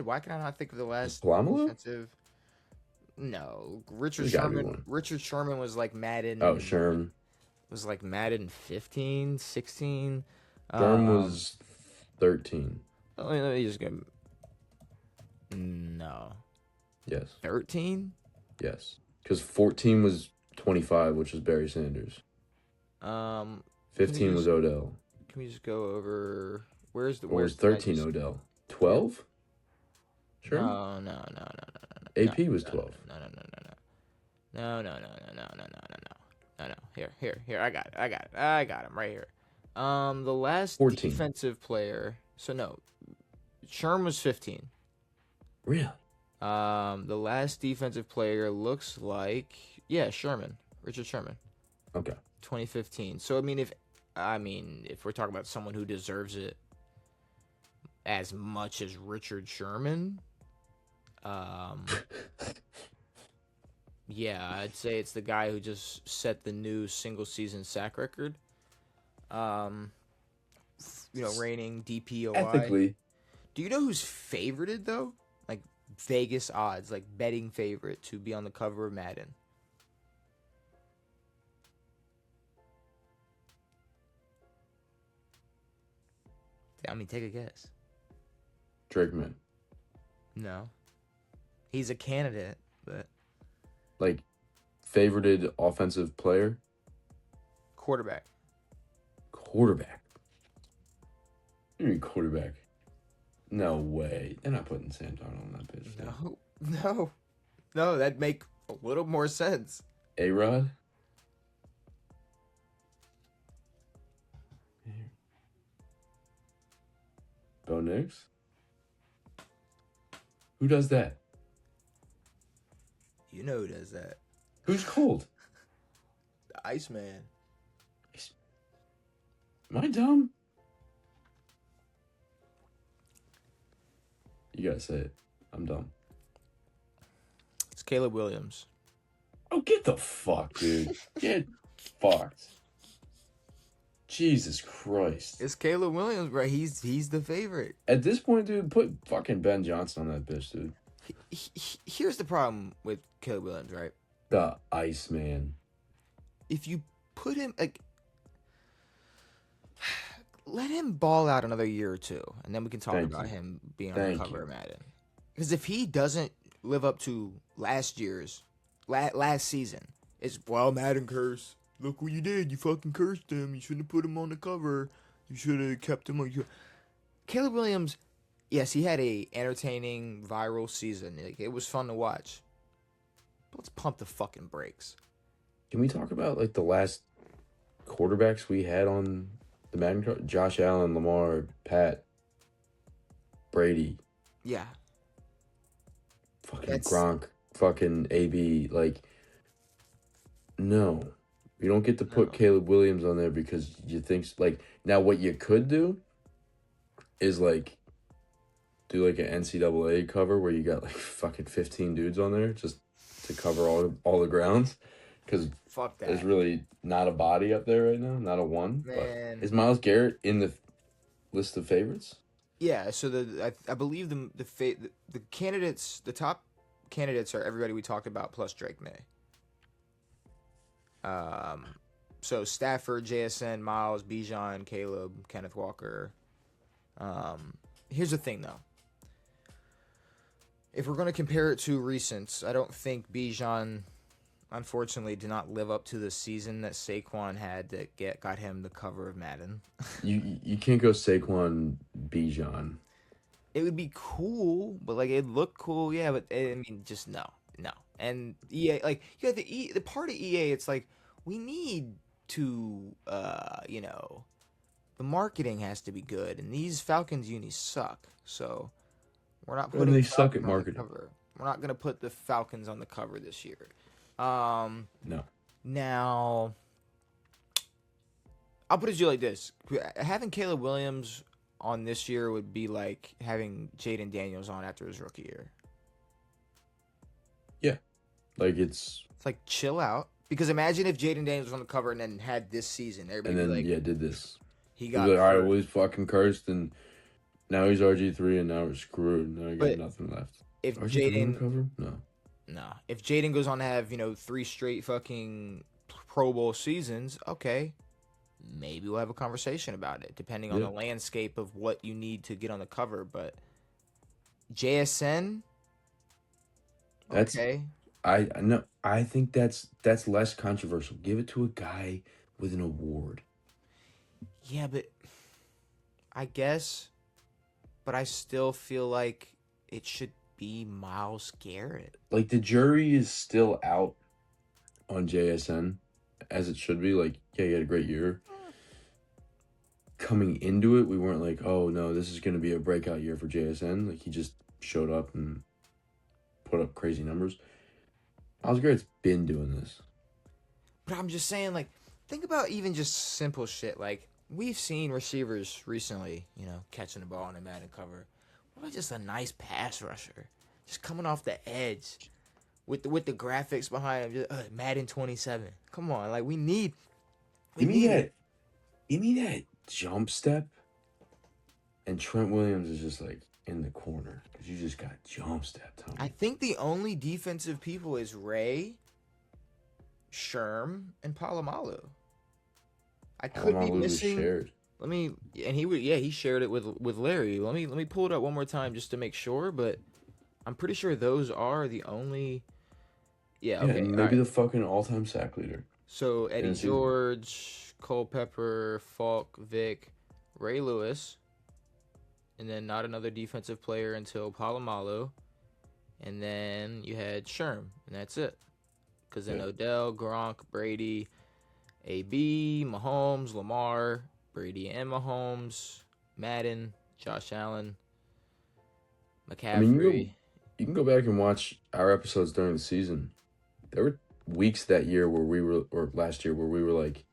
why can I not think of the last defensive? No, Richard Sherman. Richard Sherman was like Madden. Oh, Sherm was like Madden 15, 16. Sherm was 13. Let me just go. No. Yes. 13? Yes. Because 14 was 25, which was Barry Sanders. Can we 15 was just Odell. can we just go over where's Or was can I 13 just Odell? 12? Sure. no. AP was 12. No. Here. I got him right here. The last 14. defensive player. So no, Sherm was 15. Really? The last defensive player looks like Richard Sherman, Okay. 2015. So if we're talking about someone who deserves it as much as Richard Sherman, yeah, I'd say it's the guy who just set the new single season sack record. Reigning DPOI. Ethically. Do you know who's favorited though? Like Vegas odds, like betting favorite to be on the cover of Madden. Take a guess. Drake May. No. He's a candidate, but Like, favorited offensive player? quarterback. Quarterback. What do you mean quarterback? No way. They're not putting Sam Darnold on that bitch. No, that'd make a little more sense. A-Rod? Bo Nix? Who does that? You know who does that? Who's cold? The Iceman. Am I dumb? You gotta say it. I'm dumb. It's Caleb Williams. Oh, get the fuck, dude. Get fucked. Jesus Christ. It's Caleb Williams, bro. He's the favorite. At this point, dude, put fucking Ben Johnson on that bitch, dude. Here's the problem with Caleb Williams, right? The Iceman. If you put him, let him ball out another year or two, and then we can talk about him being on the cover of Madden. Because if he doesn't live up to last season, it's, Madden curse. Look what you did. You fucking cursed him. You shouldn't have put him on the cover. You should have kept him on. Caleb Williams, yes, he had a entertaining viral season. It was fun to watch. But let's pump the fucking brakes. Can we talk about, like, the last quarterbacks we had on the Madden card? Josh Allen, Lamar, Pat, Brady. Yeah. Fucking Gronk, fucking AB. Like, no. You don't get to put Caleb Williams on there because you think, like, now what you could do is, like, do, like, an NCAA cover where you got, like, fucking 15 dudes on there just to cover all the grounds. Because there's really not a body up there right now, not a one. Man. But is Myles Garrett in the list of favorites? Yeah, so I believe the candidates, the top candidates are everybody we talked about plus Drake May. So Stafford, JSN, Miles, Bijan, Caleb, Kenneth Walker. Here's the thing, though. If we're going to compare it to recents, I don't think Bijan, unfortunately, did not live up to the season that Saquon had that got him the cover of Madden. You can't go Saquon, Bijan. It would be cool, but like it'd look cool, yeah. But just no. And EA, like you got the part of EA, it's like we need to, the marketing has to be good, and these Falcons unis suck. So we're not putting. They suck at marketing. We're not gonna put the Falcons on the cover this year. No. Now, I'll put it to you like this: having Caleb Williams on this year would be like having Jaden Daniels on after his rookie year. Yeah, like it's like chill out. Because imagine if Jaden Daniels was on the cover and then had this season, everybody and then like, did this. He got like, all right, well, he's fucking cursed, and now he's RG3, and now we're screwed. Now I got nothing left. If Jaden cover, no. If Jaden goes on to have 3 straight fucking Pro Bowl seasons, okay, maybe we'll have a conversation about it, depending on the landscape of what you need to get on the cover. But JSN, That's Okay. I know. I think that's less controversial. Give it to a guy with an award. Yeah, but I guess, but I still feel like it should be Myles Garrett. Like the jury is still out on JSN, as it should be. Like, yeah, he had a great year. Coming into it, we weren't like, oh no, this is going to be a breakout year for JSN. Like he just showed up and put up crazy numbers. Myles Garrett's been doing this. But I'm just saying, like, think about even just simple shit. Like, we've seen receivers recently, catching the ball in a Madden cover. What about just a nice pass rusher? Just coming off the edge with the graphics behind him. Just, Madden 27. Come on. Like, we need it. Give me that jump step, and Trent Williams is just like in the corner because you just got jump step, Tony. I think the only defensive people is Ray, Sherm, and Palomalu. I could be missing. Shared. He shared it with Larry. Let me pull it up one more time just to make sure, but I'm pretty sure those are the only. Yeah, okay. Maybe the fucking all-time sack leader. So Eddie George, Culpepper, Falk, Vic, Ray Lewis, and then not another defensive player until Palomalu, and then you had Sherm, and that's it. Because then Odell, Gronk, Brady, AB, Mahomes, Lamar, Brady and Mahomes, Madden, Josh Allen, McCaffrey. I mean, you can go back and watch our episodes during the season. There were weeks that year or last year where we were like,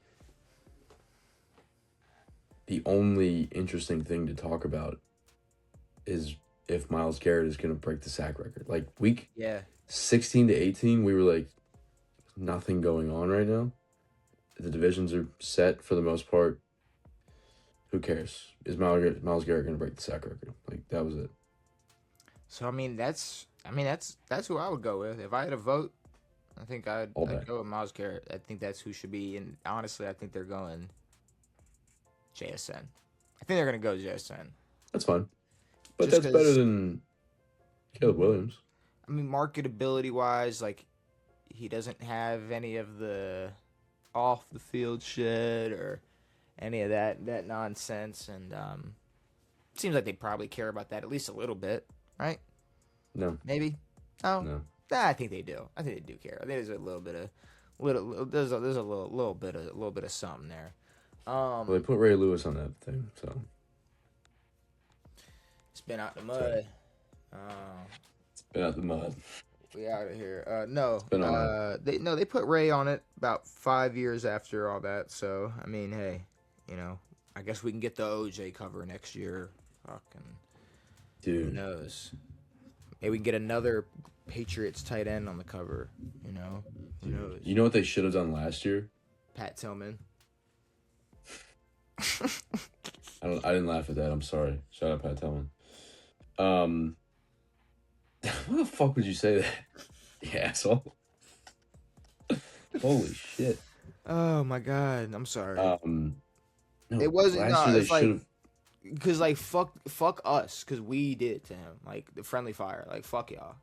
the only interesting thing to talk about is if Myles Garrett is going to break the sack record. Like week 16 to 18, we were like, nothing going on right now. The divisions are set for the most part. Who cares? Is Myles Garrett going to break the sack record? Like that was it. So that's who I would go with if I had a vote. I think I'd go with Myles Garrett. I think that's who should be. And honestly, I think they're going JSN. I think they're going to go JSN. That's fine. But that's better than Caleb Williams. I mean, marketability-wise, like, he doesn't have any of the off-the-field shit or any of that nonsense. And it seems like they probably care about that at least a little bit, right? No. Maybe? Oh. No. Nah, I think they do. I think they do care. I think there's a little bit of little bit of something there. Well, they put Ray Lewis on that thing, so it's been out the mud. It's been out the mud. We out of here. No. They put Ray on it about 5 years after all that. So I mean, hey, I guess we can get the OJ cover next year. Fucking dude, who knows? Maybe we can get another Patriots tight end on the cover. Who knows? You know what they should have done last year? Pat Tillman. I didn't laugh at that. I'm sorry. Shout out Pat Tillman. Why the fuck would you say that? You asshole. Holy shit. Oh my god. I'm sorry. No, it wasn't. Last year they should have. Because like fuck us, because we did it to him. Like the friendly fire. Like fuck y'all.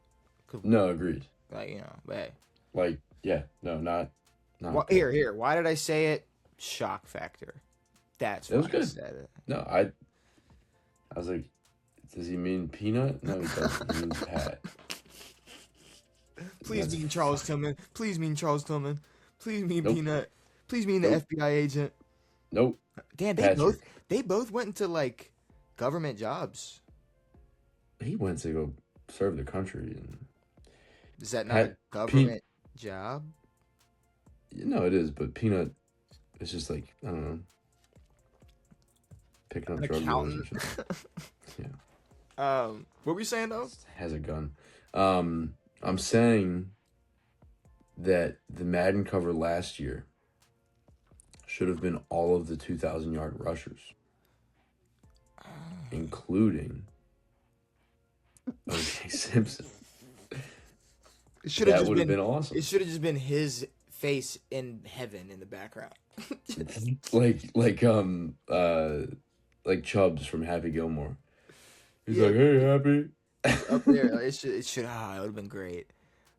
No, agreed. Like but hey. Like not. Well, here. Why did I say it? Shock factor. That's why I said it. No, I was like, does he mean peanut? No, he doesn't. He means Pat. Please mean Charles Tillman. Please mean Charles Tillman. Please mean Peanut. Please mean the FBI agent. Nope. Damn, they both went into like government jobs. He went to go serve the country. And is that not a government job? No, it is, but Peanut is just like, I don't know, picking up drug dealers or something. Yeah. What were you saying though? Has a gun. I'm saying that the Madden cover last year should have been all of the 2,000-yard rushers, including O.J. Simpson. That would have been awesome. It should have just been his face in heaven in the background. like Chubbs from Happy Gilmore. He's like, "Hey, Happy." Up there, it should. It would have been great.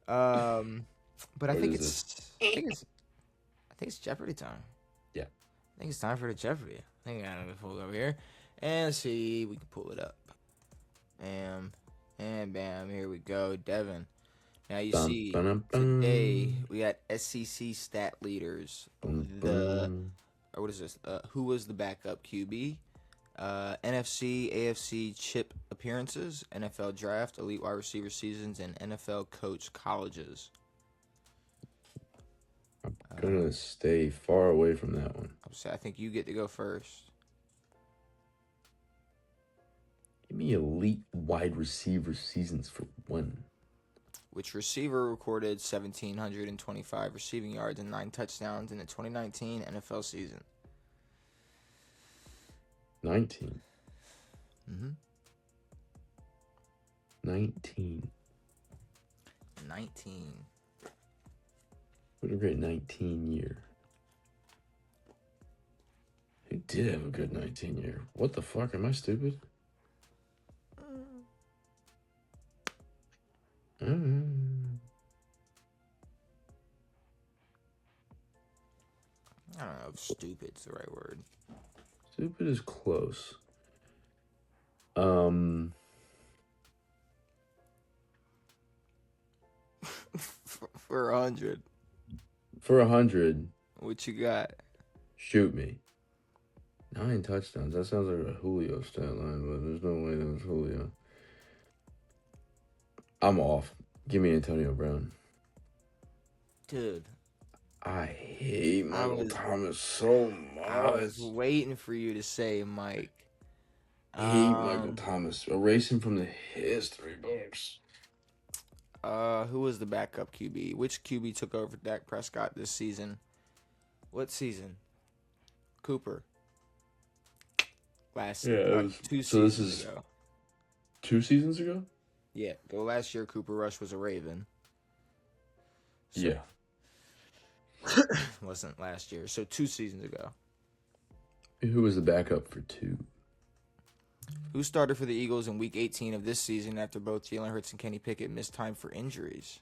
But I What think is it's Jeopardy time. Yeah. I think it's time for the Jeopardy. I think I gotta pull it over here. And let's see, we can pull it up. Bam. And bam, here we go. Devin. Now you see, today we got SEC stat leaders. Or what is this? Who was the backup QB? NFC, AFC chip appearances, NFL draft, elite wide receiver seasons, and NFL coach colleges. I'm gonna stay far away from that one. I think you get to go first. Give me elite wide receiver seasons for one. Which receiver recorded 1,725 receiving yards and 9 touchdowns in the 2019 NFL season? 19. Mm-hmm. 19. 19. What a great 19 year. Who did have a good 19 year? What the fuck? Am I stupid? I don't know if stupid's the right word. Stupid is close. For 100. For 100. What you got? Shoot me. 9 touchdowns. That sounds like a Julio stat line, but there's no way that was Julio. I'm off. Give me Antonio Brown. Dude. I hate Michael Thomas so much. I was waiting for you to say Mike. I hate Michael Thomas. Erase him from the history books. Who was the backup QB? Which QB took over Dak Prescott this season? What season? Cooper. Two seasons ago. 2 seasons ago? Yeah, the last year Cooper Rush was a Raven. So, yeah. Wasn't last year, so 2 seasons ago. Who was the backup for 2? Who started for the Eagles in Week 18 of this season after both Jalen Hurts and Kenny Pickett missed time for injuries?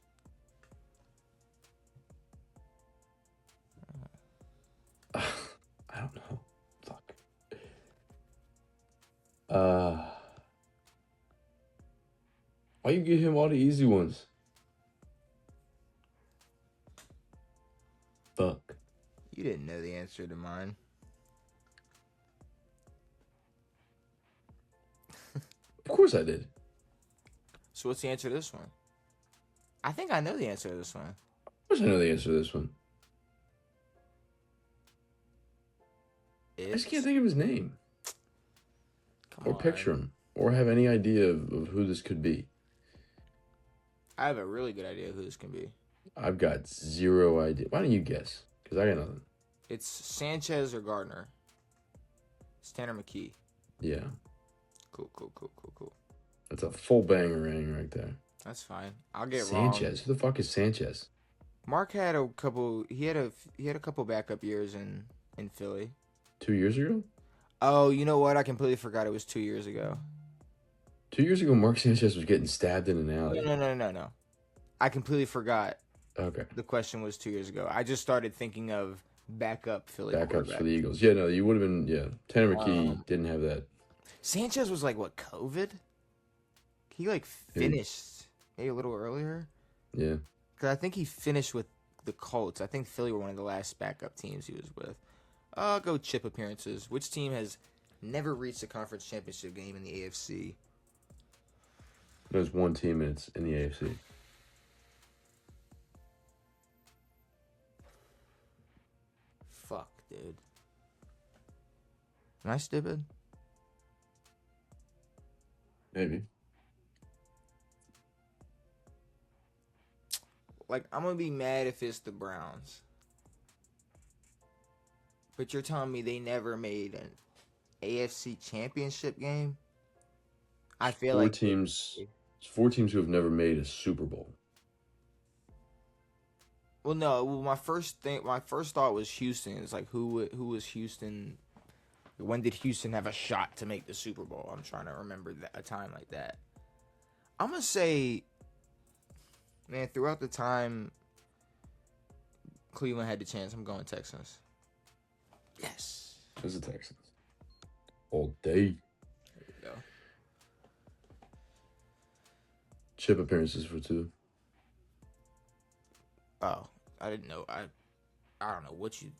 I don't know. Fuck. Why you give him all the easy ones? Fuck. You didn't know the answer to mine. Of course I did. So what's the answer to this one? I think I know the answer to this one. Of course I know the answer to this one. I just can't think of his name. Or picture him. Or have any idea of who this could be. I have a really good idea who this can be. I've got 0 idea. Why don't you guess? Because I got nothing. It's Sanchez or Gardner. It's Tanner McKee. Yeah. Cool. That's a full bangerang right there. That's fine. I'll get Sanchez. Who the fuck is Sanchez? Mark had a couple. He had a couple backup years in Philly. 2 years ago? Oh, you know what? I completely forgot it was 2 years ago. 2 years ago, Mark Sanchez was getting stabbed in an alley. No. I completely forgot. Okay. The question was 2 years ago. I just started thinking of backup Philly. Backups for the Eagles. Yeah, no, you would have been. Yeah, Tanner McKee didn't have that. Sanchez was like what, COVID? He like finished maybe a little earlier. Yeah. Because I think he finished with the Colts. I think Philly were one of the last backup teams he was with. I'll go chip appearances. Which team has never reached a conference championship game in the AFC? There's one team and it's in the AFC. Fuck, dude. Am I stupid? Maybe. Like, I'm going to be mad if it's the Browns. But you're telling me they never made an AFC championship game? I feel like... It's 4 teams who have never made a Super Bowl. Well, no. My first thought was Houston. It's like, who was Houston? When did Houston have a shot to make the Super Bowl? I'm trying to remember a time like that. I'm going to say Man, throughout the time Cleveland had the chance, I'm going Texans. Yes. It's the Texans. All day. There you go. Chip appearances for 2. Oh, I didn't know. I don't know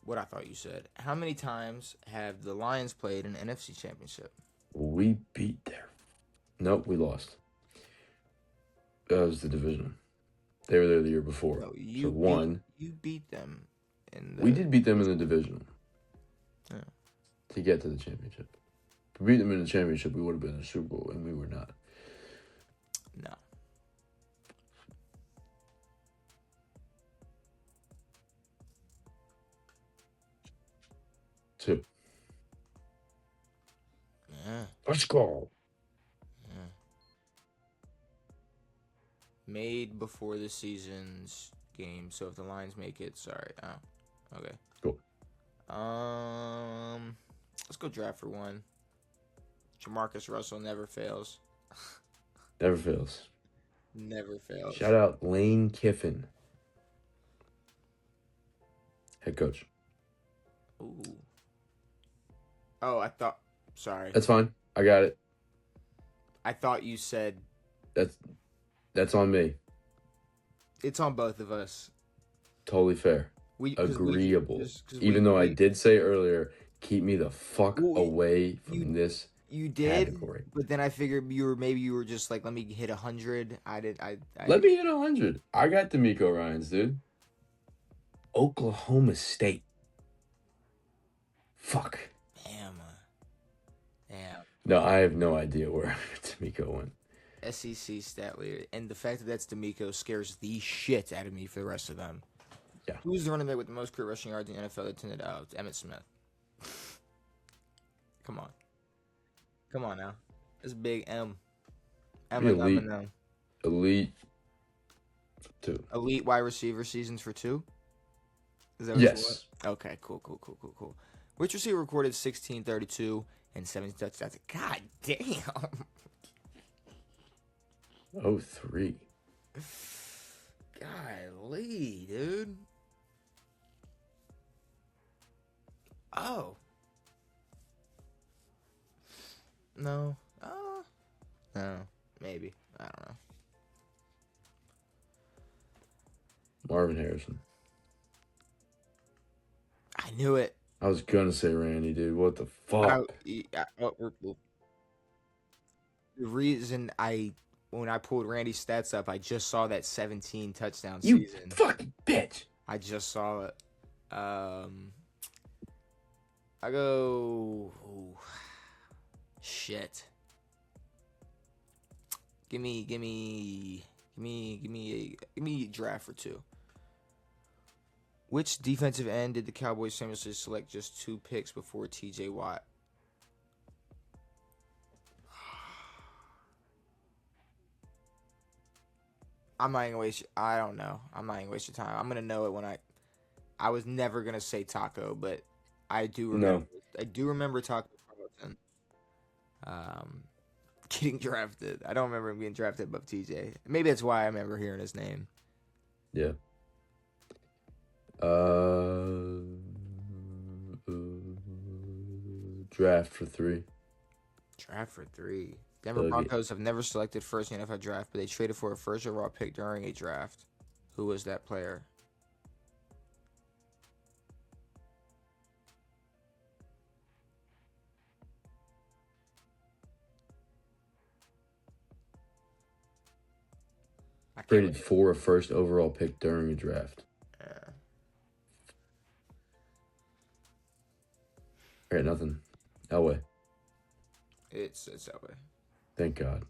what I thought you said. How many times have the Lions played an NFC Championship? We beat them. Nope, we lost. That was the division. They were there the year before. No, so 1. You beat them in the. We did beat them in the division. Yeah. To get to the championship. If we beat them in the championship, we would have been in the Super Bowl, and we were not. No. Two. Yeah. Let's go. Yeah. Made before the season's game. So if the Lions make it, sorry. Oh, okay. Cool. Let's go draft for 1. Jamarcus Russell never fails. Never fails. Never fails. Shout out Lane Kiffin. Head coach. Ooh. Oh, I thought. Sorry. That's fine. I got it. I thought you said. That's on me. It's on both of us. Totally fair. Agreeable. Even though I did say earlier, keep me the fuck away from this. You did, category. But then I figured you were just like, let me hit 100. Let me hit 100. I got D'Amico Ryans, dude. Oklahoma State. Fuck. Damn. No, I have no idea where D'Amico went. SEC stat leader, and the fact that that's D'Amico scares the shit out of me for the rest of them. Yeah. Who's the running back with the most career rushing yards in the NFL that tended out? It's Emmitt Smith. Come on now. It's big M. Elite 2. Elite wide receiver seasons for 2? Is that what yes. Okay, cool. Which receiver recorded 1632 and 17 touchdowns? God damn. 03. Golly, dude. Oh. No. No. Maybe. I don't know. Marvin Harrison. I knew it. I was gonna say Randy, dude. What the fuck? The reason when I pulled Randy's stats up, I just saw that 17 touchdown you season. You fucking bitch. I just saw it. I go. Ooh, shit. Give me a draft for 2. Which defensive end did the Cowboys famously select just 2 picks before T.J. Watt? I'm not gonna waste. I don't know. I'm not gonna waste your time. I'm gonna know it when I was never gonna say Taco, but I do remember. No. I do remember Taco Carlton. Getting drafted. I don't remember him getting drafted above TJ. Maybe that's why I remember hearing his name. Yeah. Draft for 3. Draft for 3. Denver Broncos have never selected first in the NFL draft, but they traded for a first overall pick during a draft. Who was that player? Traded for a first overall pick during a draft. Yeah. All right, nothing. Elway. It's Elway. Thank God.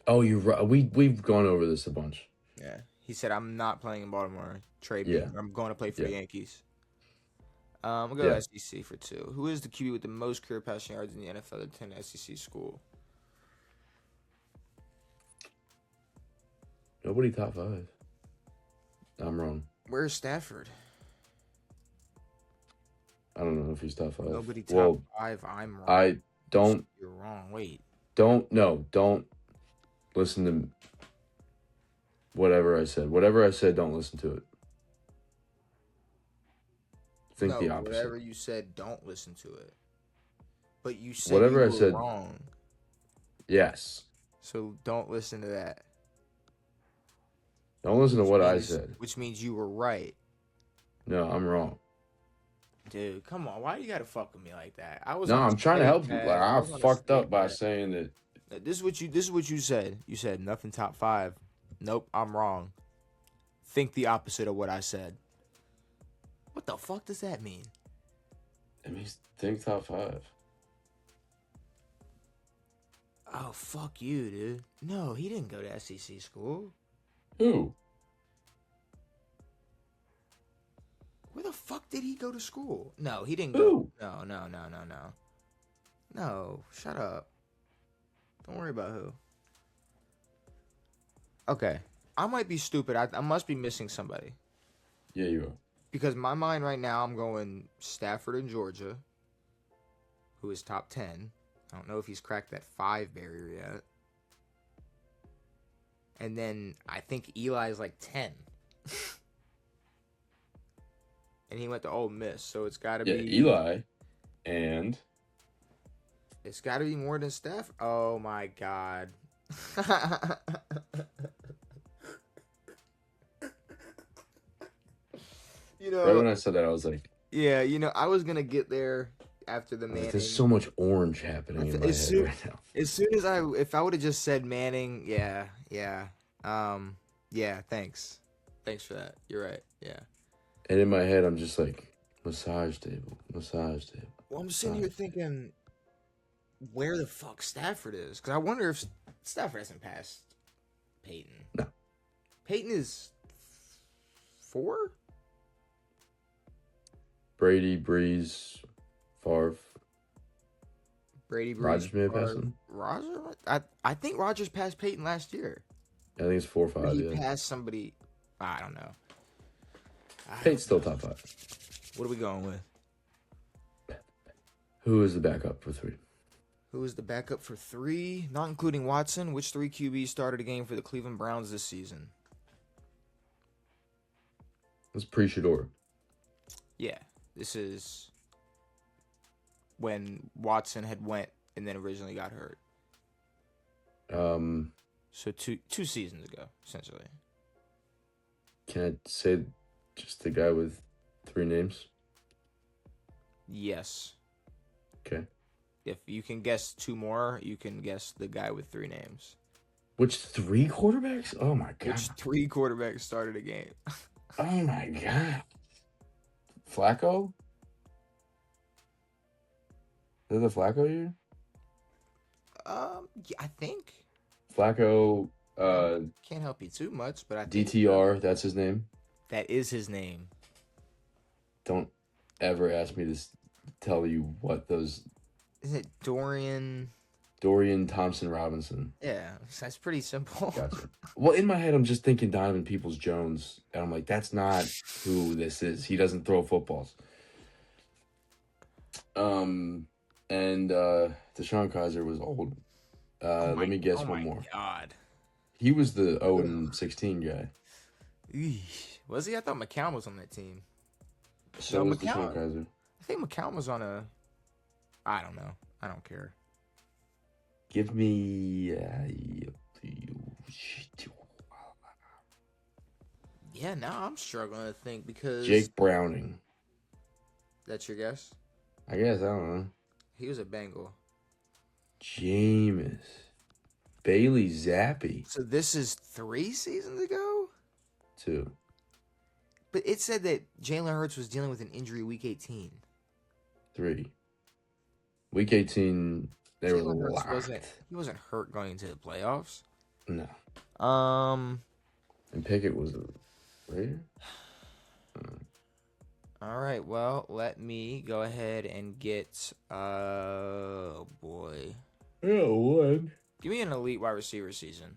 Oh, you're right. We've gone over this a bunch. Yeah. He said, I'm not playing in Baltimore. Trade me. Yeah. I'm going to play for the Yankees. We'll go to SEC for 2. Who is the QB with the most career passing yards in the NFL that attended SEC school? Nobody top 5. I'm wrong. Where's Stafford? I don't know if he's top 5. Nobody top 5. I'm wrong. I don't. You're wrong. Wait. Don't listen to whatever I said. Whatever I said, don't listen to it. Think the opposite. Whatever you said, don't listen to it. But you said Whatever you I were said, wrong. Yes. So don't listen to that. Don't listen to what I said. Which means you were right. No, I'm wrong. Dude, come on. Why you gotta fuck with me like that? I'm trying to help you. Like, I fucked up by saying that. This is what you said. You said nothing top 5. Nope, I'm wrong. Think the opposite of what I said. What the fuck does that mean? It means think top 5. Oh, fuck you, dude. No, he didn't go to SEC school. Who? Where the fuck did he go to school? No, he didn't Who? go. No. No, shut up. Don't worry about who. Okay. I might be stupid. I must be missing somebody. Yeah, you are. Because my mind right now, I'm going Stafford in Georgia, who is top 10. I don't know if he's cracked that 5 barrier yet. And then I think Eli is like 10. And he went to Ole Miss, so it's got to be... Eli, and... It's got to be more than Stafford. Oh, my God. Right when I said that, I was like... Yeah, I was going to get there after the Manning. There's so much orange happening in my head right now. As soon as if I would have just said Manning, yeah. Thanks for that. You're right. Yeah. And in my head, I'm just like, massage table. Well, I'm sitting here thinking, where the fuck Stafford is? Because I wonder if Stafford hasn't passed Peyton. No. Peyton is 4? Brady, Breeze, Favre. Brady, Breeze, Rodgers may have passed him. Rodgers? I think Rodgers passed Peyton last year. I think it's 4 or 5, He passed somebody. I don't know. Peyton's still top 5. What are we going with? Who is the backup for 3? Who is the backup for 3? Not including Watson. Which 3 QBs started a game for the Cleveland Browns this season? It's pre-Shador. Yeah. This is when Watson had went and then originally got hurt. So two seasons ago, essentially. Can I say just the guy with 3 names? Yes. Okay. If you can guess 2 more, you can guess the guy with 3 names. Which 3 quarterbacks? Oh my god. Which 3 quarterbacks started a game? Oh my god. Flacco? Is it the Flacco year? Yeah, I think. Flacco, Can't help you too much, but I think DTR, that's his name. that is his name. Don't ever ask me to tell you what those... Is it Dorian Thompson-Robinson. Yeah, that's pretty simple. Gotcha. Well, in my head, I'm just thinking Donovan Peoples-Jones, and I'm like, that's not who this is. He doesn't throw footballs. And Deshaun Kaiser was old. Let me guess one more. God. He was the 0-16 guy. Eesh. Was he? I thought McCown was on that team. So was Deshaun Kaiser. I think McCown was on a... I don't know. I don't care. Give me... Yeah, now I'm struggling to think because... Jake Browning. That's your guess? I guess, I don't know. He was a Bengal. Jameis. Bailey Zappi. So this is 3 seasons ago? 2. But it said that Jalen Hurts was dealing with an injury week 18. 3. Week 18, they were locked. He wasn't hurt going into the playoffs. No. And Pickett was a Raider? All right, well, let me go ahead and get, oh boy. Yeah, one. Give me an elite wide receiver season.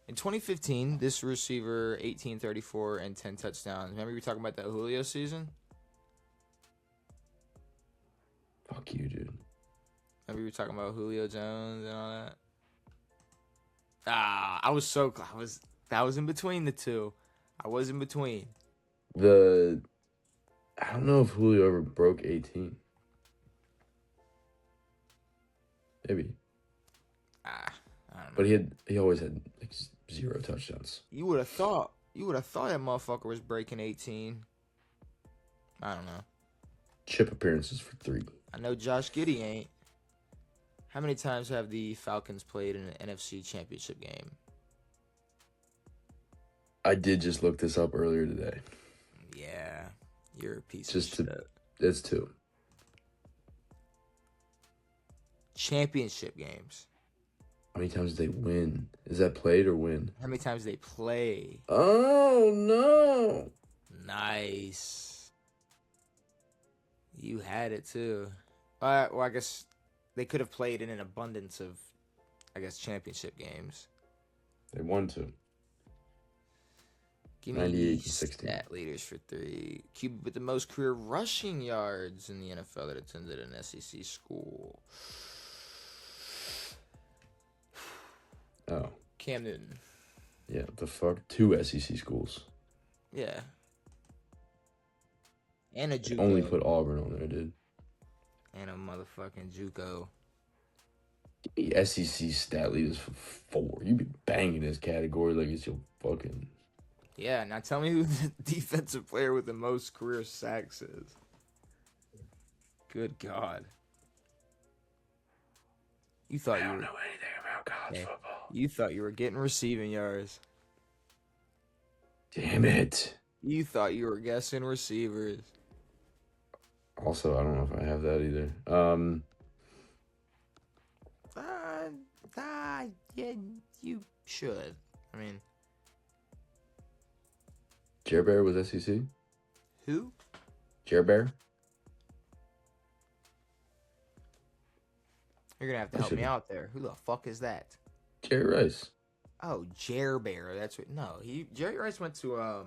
In 2015, this receiver, 18, 34, and 10 touchdowns. Remember we were talking about that Julio season? Fuck you, dude. Remember we were talking about Julio Jones and all that? I was so close. That was in between the two. I was in between. I don't know if Julio ever broke 18. Maybe. I don't know. But he always had like 0 touchdowns. You would have thought that motherfucker was breaking 18. I don't know. Chip appearances for 3. I know Josh Giddey ain't. How many times have the Falcons played in an NFC Championship game? I did just look this up earlier today. Yeah, you're a piece of shit. It's 2. Championship games. How many times did they win? Is that played or win? How many times they play? Oh, no. Nice. You had it, too. Well, I guess they could have played in an abundance of, championship games. They won 2. Give me 98 to 16. stat leaders for 3. QB with the most career rushing yards in the NFL that attended an SEC school. Oh. Cam Newton. Yeah, the fuck? 2 SEC schools. Yeah. And a JUCO. Only put Auburn on there, dude. And a motherfucking JUCO. Give me SEC stat leaders for 4. You be banging this category like it's your fucking... Yeah, now tell me who the defensive player with the most career sacks is. Good God. You thought I you don't were, know anything about college football. you thought you were getting receiving yards. Damn it. You thought you were guessing receivers. Also, I don't know if I have that either. Yeah, you should. I mean, Jer Bear was SEC? who? Jer Bear? You're gonna have to help me out there. Who the fuck is that? Jerry Rice. Oh, Jer Bear. That's what. No, Jerry Rice went to Where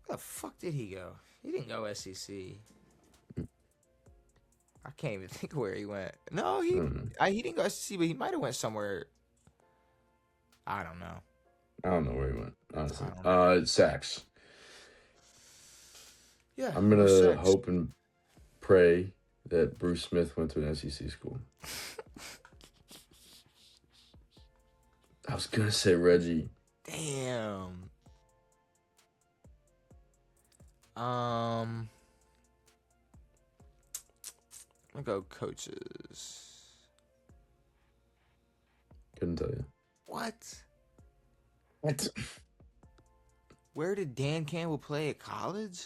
the fuck did he go? He didn't go SEC. I can't even think where he went. No, he didn't go SEC, but he might have went somewhere. I don't know. I don't know where he went, honestly. Sacks. Yeah, I'm going to hope and pray that Bruce Smith went to an SEC school. I was going to say Reggie. Damn. I'm gonna go coaches. Couldn't tell you. What? Where did Dan Campbell play at college?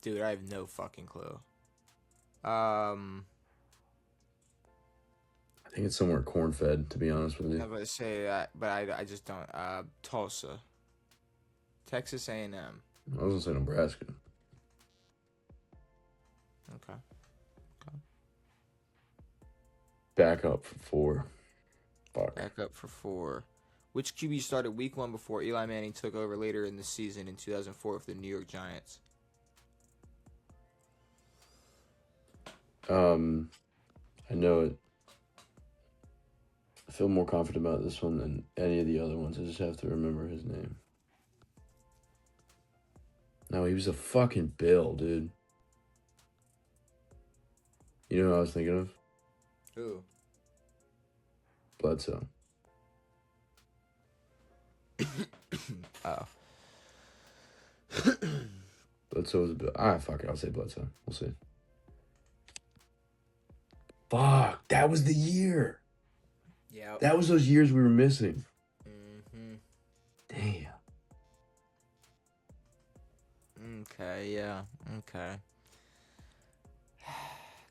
Dude, I have no fucking clue. I think it's somewhere corn-fed, to be honest with you. I was about to say that, but I just don't. Tulsa. Texas A&M. I was going to say Nebraska. Okay. Back up for 4. Fuck. Back up for 4. Which QB started week 1 before Eli Manning took over later in the season in 2004 with the New York Giants? I know it. I feel more confident about this one than any of the other ones. I just have to remember his name. No, he was a fucking Bill, dude. You know who I was thinking of? Who? Bledsoe. Oh. Bledsoe was a Bill. Fuck it. I'll say Bledsoe. We'll see. Fuck. That was the year. Yeah. That was those years we were missing. Mm-hmm. Damn. Okay, yeah. Okay.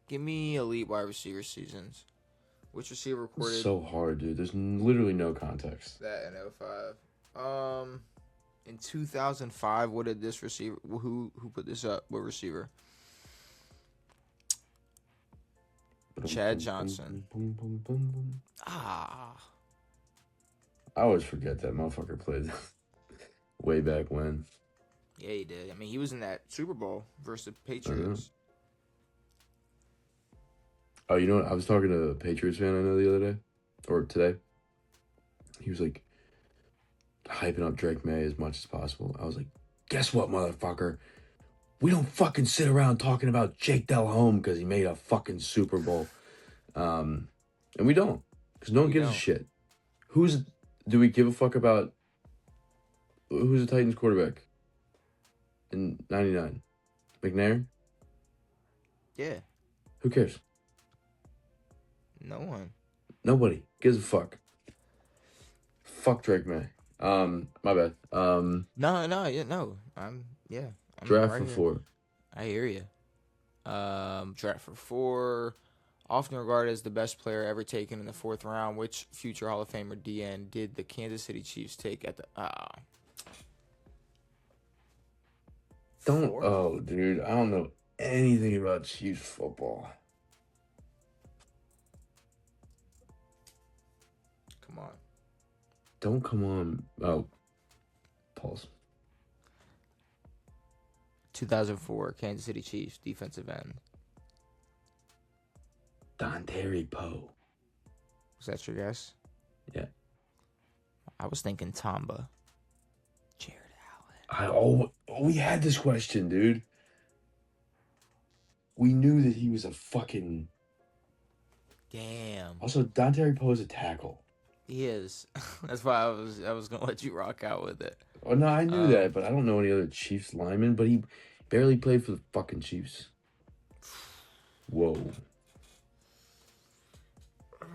Give me elite wide receiver seasons. Which receiver recorded It's so hard, dude. There's literally no context. that in 05? In 2005, what did this receiver? Who put this up? What receiver? Chad Johnson. Ah. I always forget that motherfucker played way back when. Yeah, he did. I mean, he was in that Super Bowl versus the Patriots. Oh, you know what? I was talking to a Patriots fan I know the other day, or today. He was like hyping up Drake May as much as possible. I was like, guess what, motherfucker? We don't fucking sit around talking about Jake Delhomme because he made a fucking Super Bowl. And we don't, because no one We gives a don't. shit. Do we give a fuck about who's the Titans quarterback in '99? McNair? Yeah. Who cares? No one. Nobody gives a fuck. Fuck Drake May. My bad. No, yeah, no. I'm Draft right for here. 4. I hear you. Draft for 4. Often regarded as the best player ever taken in the 4th round, which future Hall of Famer DN did the Kansas City Chiefs take at the Don't. 4? Oh, dude, I don't know anything about Chiefs football. Come on. Don't come on. Oh, pause. 2004 Kansas City Chiefs defensive end. Dontari Poe. Was that your guess? Yeah. I was thinking Tamba. Jared Allen. We had this question, dude. We knew that he was a fucking. Damn. Also, Dontari Poe is a tackle. He is. That's why I was gonna let you rock out with it. Oh no, I knew that, but I don't know any other Chiefs linemen. But he barely played for the fucking Chiefs. Whoa.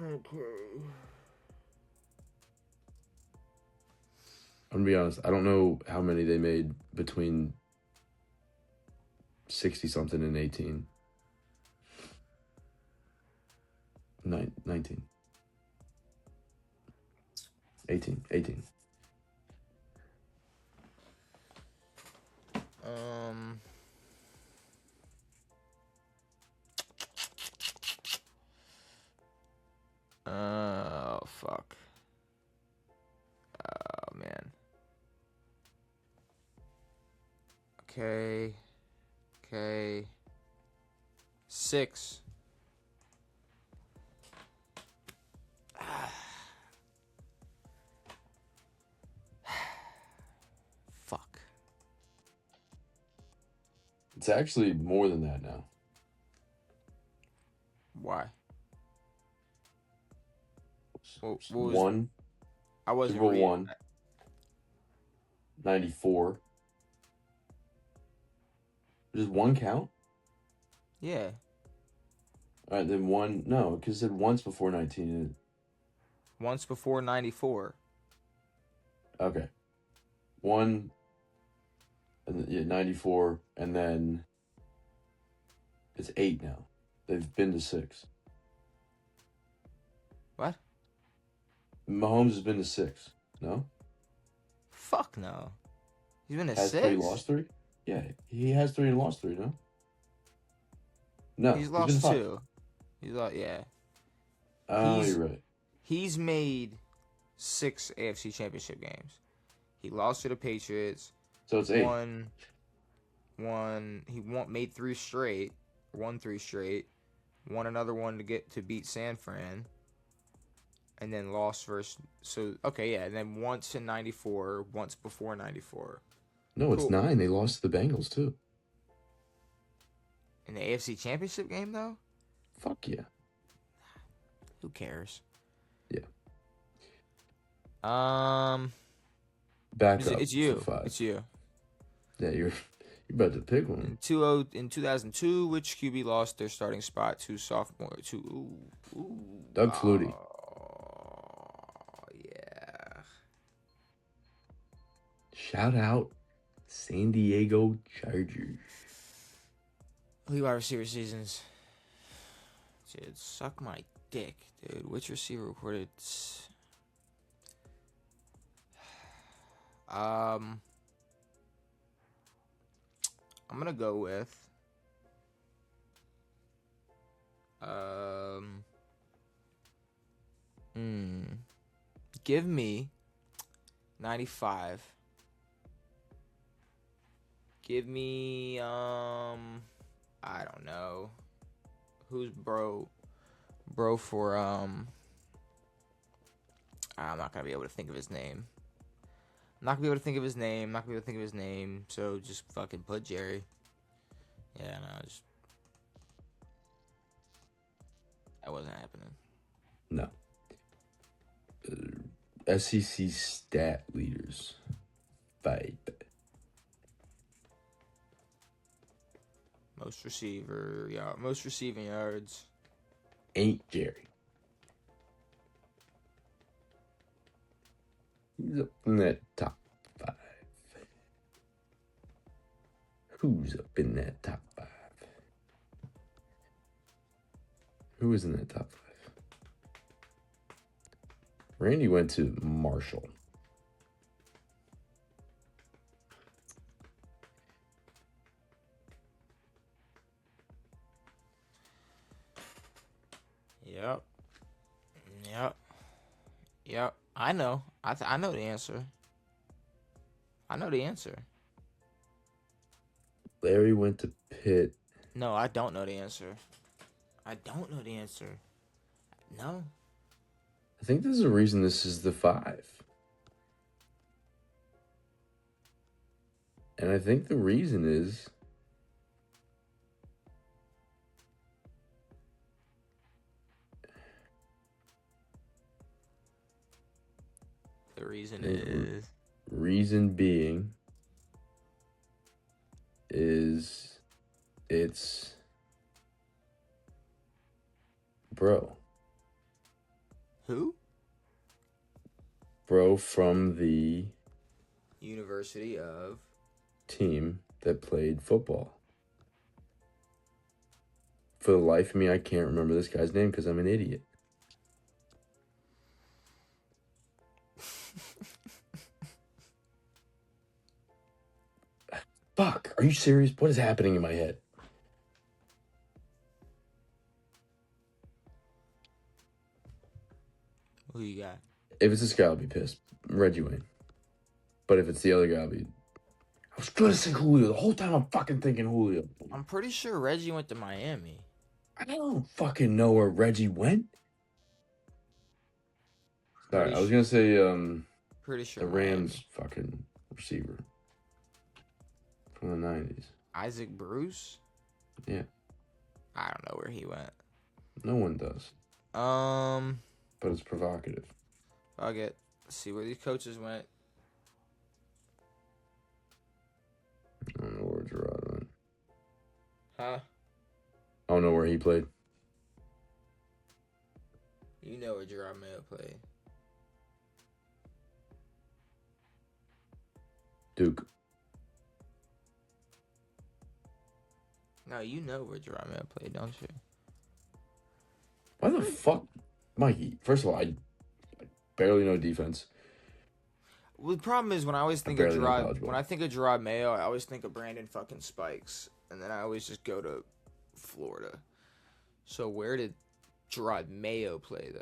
Okay. I'm gonna be honest. I don't know how many they made between 60-something and 18. 19. 18. Oh fuck. Oh man. Okay. 6. Fuck. It's actually more than that now. Why? What was, One. I wasn't Super Bowl reading 1. that. 94. Does 1 count? Yeah. All right, then 1. No, because it said once before 19. Once before 94. Okay. 1. And yeah, 94. And then it's 8 now. They've been to 6. What? Mahomes has been to 6. No? Fuck no. He's been at Has 6? 3, lost 3? Yeah, he has 3 and lost 3, no? No, He's been lost 5. 2. He's lost, yeah. Oh, He's- you're right. He's made 6 AFC Championship games. He lost to the Patriots. So it's 8. Made 3 straight. Won 3 straight. Won another one to beat San Fran. And then lost versus. So, okay, yeah. And then once in 94. Once before 94. No, it's Cool. 9. They lost to the Bengals, too. In the AFC Championship game, though? Fuck yeah. Who cares? Yeah. Back up. It's you. To 5. It's you. Yeah, you're about to pick one. In 2002, which QB lost their starting spot to sophomore to Doug Flutie. Oh, yeah. Shout out San Diego Chargers. Lead wide receiver seasons. Dude, suck my dick, dude. Which receiver recorded? I'm gonna go with give me 95. Give me I don't know. Who's bro? bro for I'm not gonna be able to think of his name. So just fucking put Jerry. Yeah, no, just that wasn't happening. No. SEC stat leaders. 5. Most receiving yards. Ain't Jerry. Who's up in that top 5? Who's up in that top 5? Who is in that top 5? Randy went to Marshall. Yep. I know. I know the answer. Larry went to Pitt. No, I don't know the answer. No. I think there's a reason this is the 5. And I think the reason is reason being is it's bro. Who? Bro from the University of team that played football. For the life of me, I can't remember this guy's name because I'm an idiot. Fuck, are you serious? What is happening in my head? Who you got? If it's this guy, I'll be pissed. Reggie Wayne. But if it's the other guy, I'll be... I was going to say Julio. The whole time I'm fucking thinking Julio. I'm pretty sure Reggie went to Miami. I don't fucking know where Reggie went. Sorry, I was going to say pretty sure the Rams fucking receiver from the 90s. Isaac Bruce? Yeah. I don't know where he went. No one does. But it's provocative. Fuck it. Let's see where these coaches went. I don't know where Gerard went. Huh? I don't know where he played. You know where Gerard Mayo played. Duke. No, you know where Gerard Mayo played, don't you? Why the fuck? Mikey, first of all, I barely know defense. Well, the problem is when I always think of Gerard Mayo, I always think of Brandon fucking Spikes. And then I always just go to Florida. So where did Gerard Mayo play,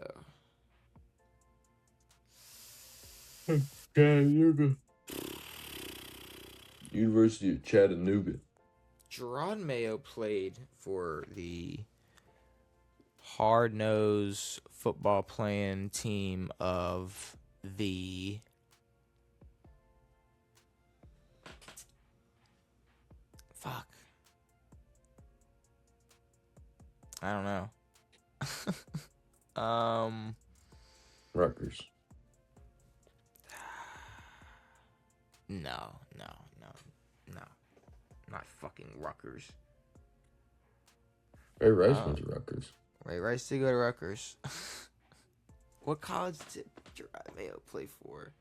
though? Chattanooga. University of Chattanooga. Gerard Mayo played for the hard-nosed football playing team of the I don't know. Rutgers. No. Not fucking Rutgers. Ray Rice went to Rutgers. Ray Rice did go to Rutgers. What college did Gerard Mayo play for?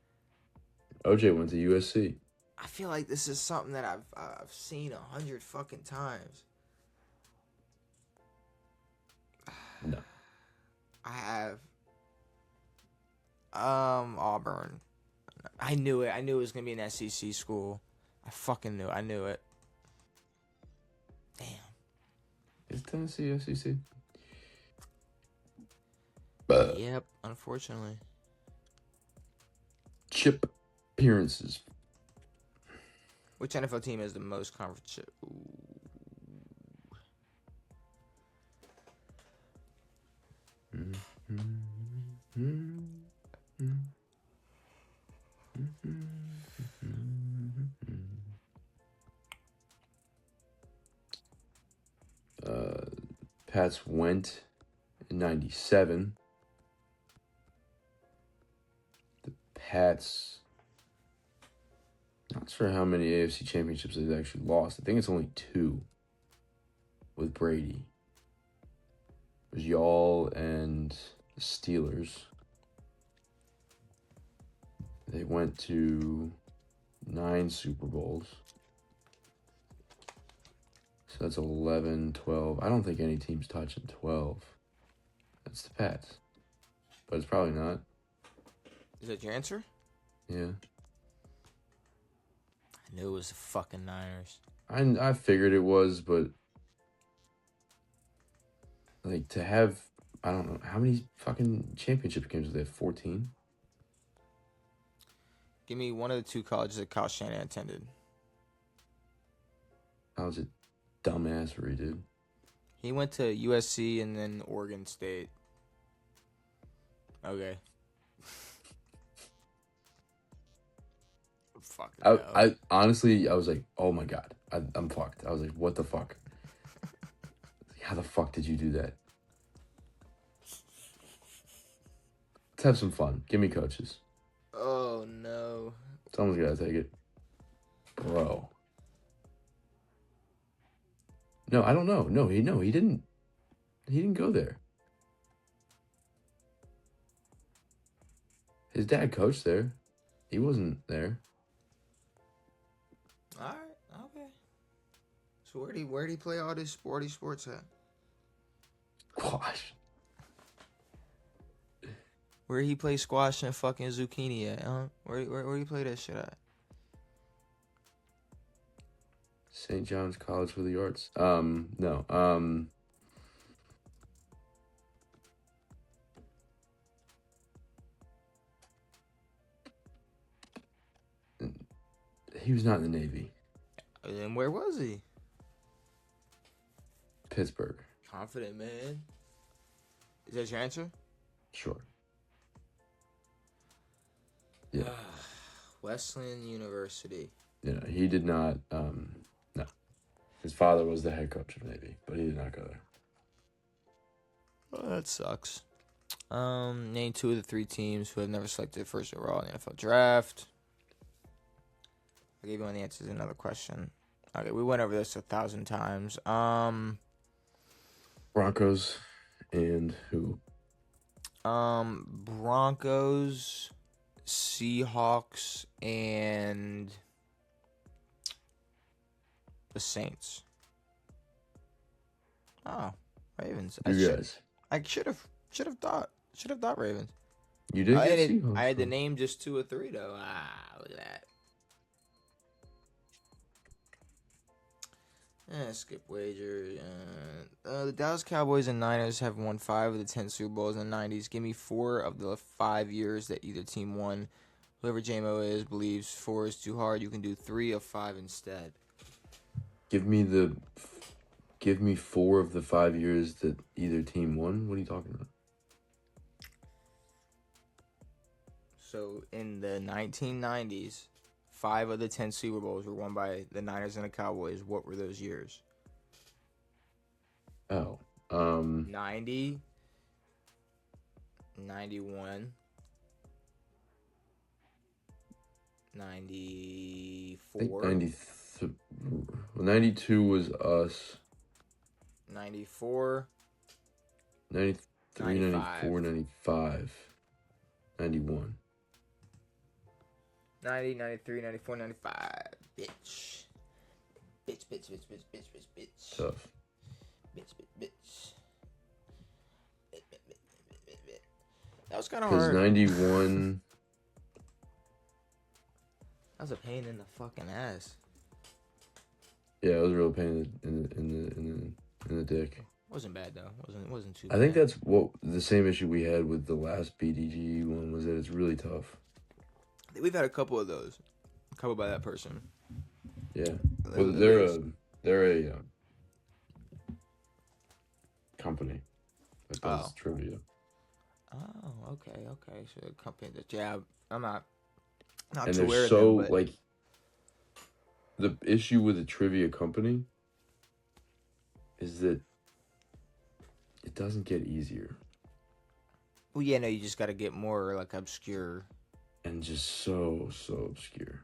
OJ went to USC. I feel like this is something that I've seen 100 fucking times. No. I have. Auburn. I knew it. I knew it was gonna be an SEC school. I fucking knew it. I knew it. Damn. Is Tennessee SEC? Yep, unfortunately. Chip appearances. Which NFL team has the most conference chip? Pats went in 97. The Pats, not sure how many AFC championships they've actually lost. I think it's only 2 with Brady. It was y'all and the Steelers. They went to 9 Super Bowls. So that's 11, 12. I don't think any team's touching 12. That's the Pats. But it's probably not. Is that your answer? Yeah. I knew it was the fucking Niners. I figured it was, but like to have, I don't know, how many fucking championship games do they have? 14? Give me one of the 2 colleges that Kyle Shanahan attended. How was it dumbassery, dude? He went to USC and then Oregon State. Okay. Fucking I honestly, I was like, oh my God, I'm fucked. I was like, what the fuck? How the fuck did you do that? Let's have some fun. Give me coaches. Oh no. Someone's gotta take it. Bro. No, I don't know. No, he didn't. He didn't go there. His dad coached there. He wasn't there. All right, okay. So where'd he play all this sports at? Gosh. Where he play squash and fucking zucchini at, huh? Where he play that shit at? St. John's College for the Arts. No. He was not in the Navy. And where was he? Pittsburgh. Confident, man. Is that your answer? Sure. Yeah. Wesleyan University. Yeah, he did not. No. His father was the head coach of Navy, but he did not go there. Oh, that sucks. Name 2 of the 3 teams who have never selected first overall in the NFL draft. I gave you one of the answers to another question. Okay, we went over this 1,000 times. Broncos and who? Broncos, Seahawks, and the Saints. Oh, Ravens. You guys. I should have thought Ravens. You did I get had Seahawks. I had to name just 2 or 3 though. Look at that. Skip wager. The Dallas Cowboys and Niners have won 5 of the 10 Super Bowls in the 90s. Give me 4 of the 5 years that either team won. Whoever JMO is believes 4 is too hard. You can do 3 of 5 instead. Give me 4 of the 5 years that either team won. What are you talking about? So in the 1990s, 5 of the 10 Super Bowls were won by the Niners and the Cowboys. What were those years? Oh. 90, 91, 94. 92 was us. 94. 93, 95. 94, 95. 91. 90, 93, 94, 95. Bitch. Tough. Bitch. That was kind of Because hard. 91... That was a pain in the fucking ass. Yeah, it was a real pain in the dick. Wasn't bad though. Wasn't too bad. I think that's what the same issue we had with the last BDG one was that it's really tough. We've had a couple of those. A couple by that person. Yeah. Well, they're a company that does trivia. Oh, okay. So a company that, yeah, I'm not And too they're aware of so them, but like the issue with a trivia company is that it doesn't get easier well, yeah, no, you just got to get more like obscure. and just so obscure.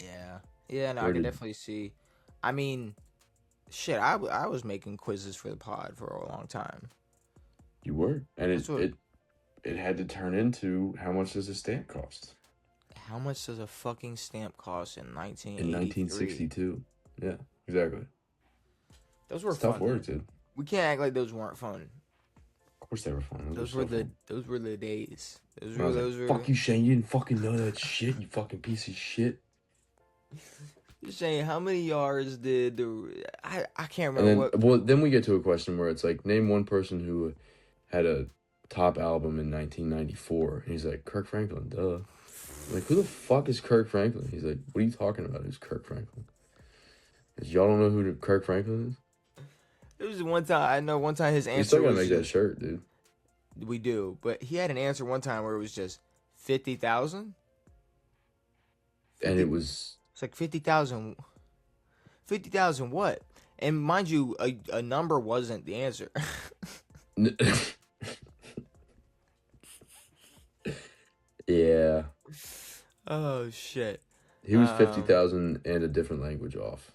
Yeah, no, I Where could did definitely see. I mean, shit, I was making quizzes for the pod for a long time. you were? And That's what. it had to turn into how much does a stamp cost How much does a fucking stamp cost in in 1983? 1962? Yeah, exactly. Those were It's tough fun though. work, dude. We can't act like those weren't fun. Of course they were fun. Those were were so fun. the days. And I was like, fuck you, Shane. You didn't fucking know that shit, you fucking piece of shit. You're saying how many yards did the I can't And remember then, what. then we get to a question where it's like, name one person who had a top album in 1994. And he's like, Kirk Franklin, duh. I'm like, who the fuck is Kirk Franklin? He's like, what are you talking about? Who's Kirk Franklin? Y'all don't know who Kirk Franklin is? It was one time I know. One time his answer You still gotta was make that shirt, dude. we do, but he had an answer one time where it was just 50,000. And it was It's like 50,000. 50,000 what? And mind you, a number wasn't the answer. yeah. Oh shit. He was 50,000 and a different language off.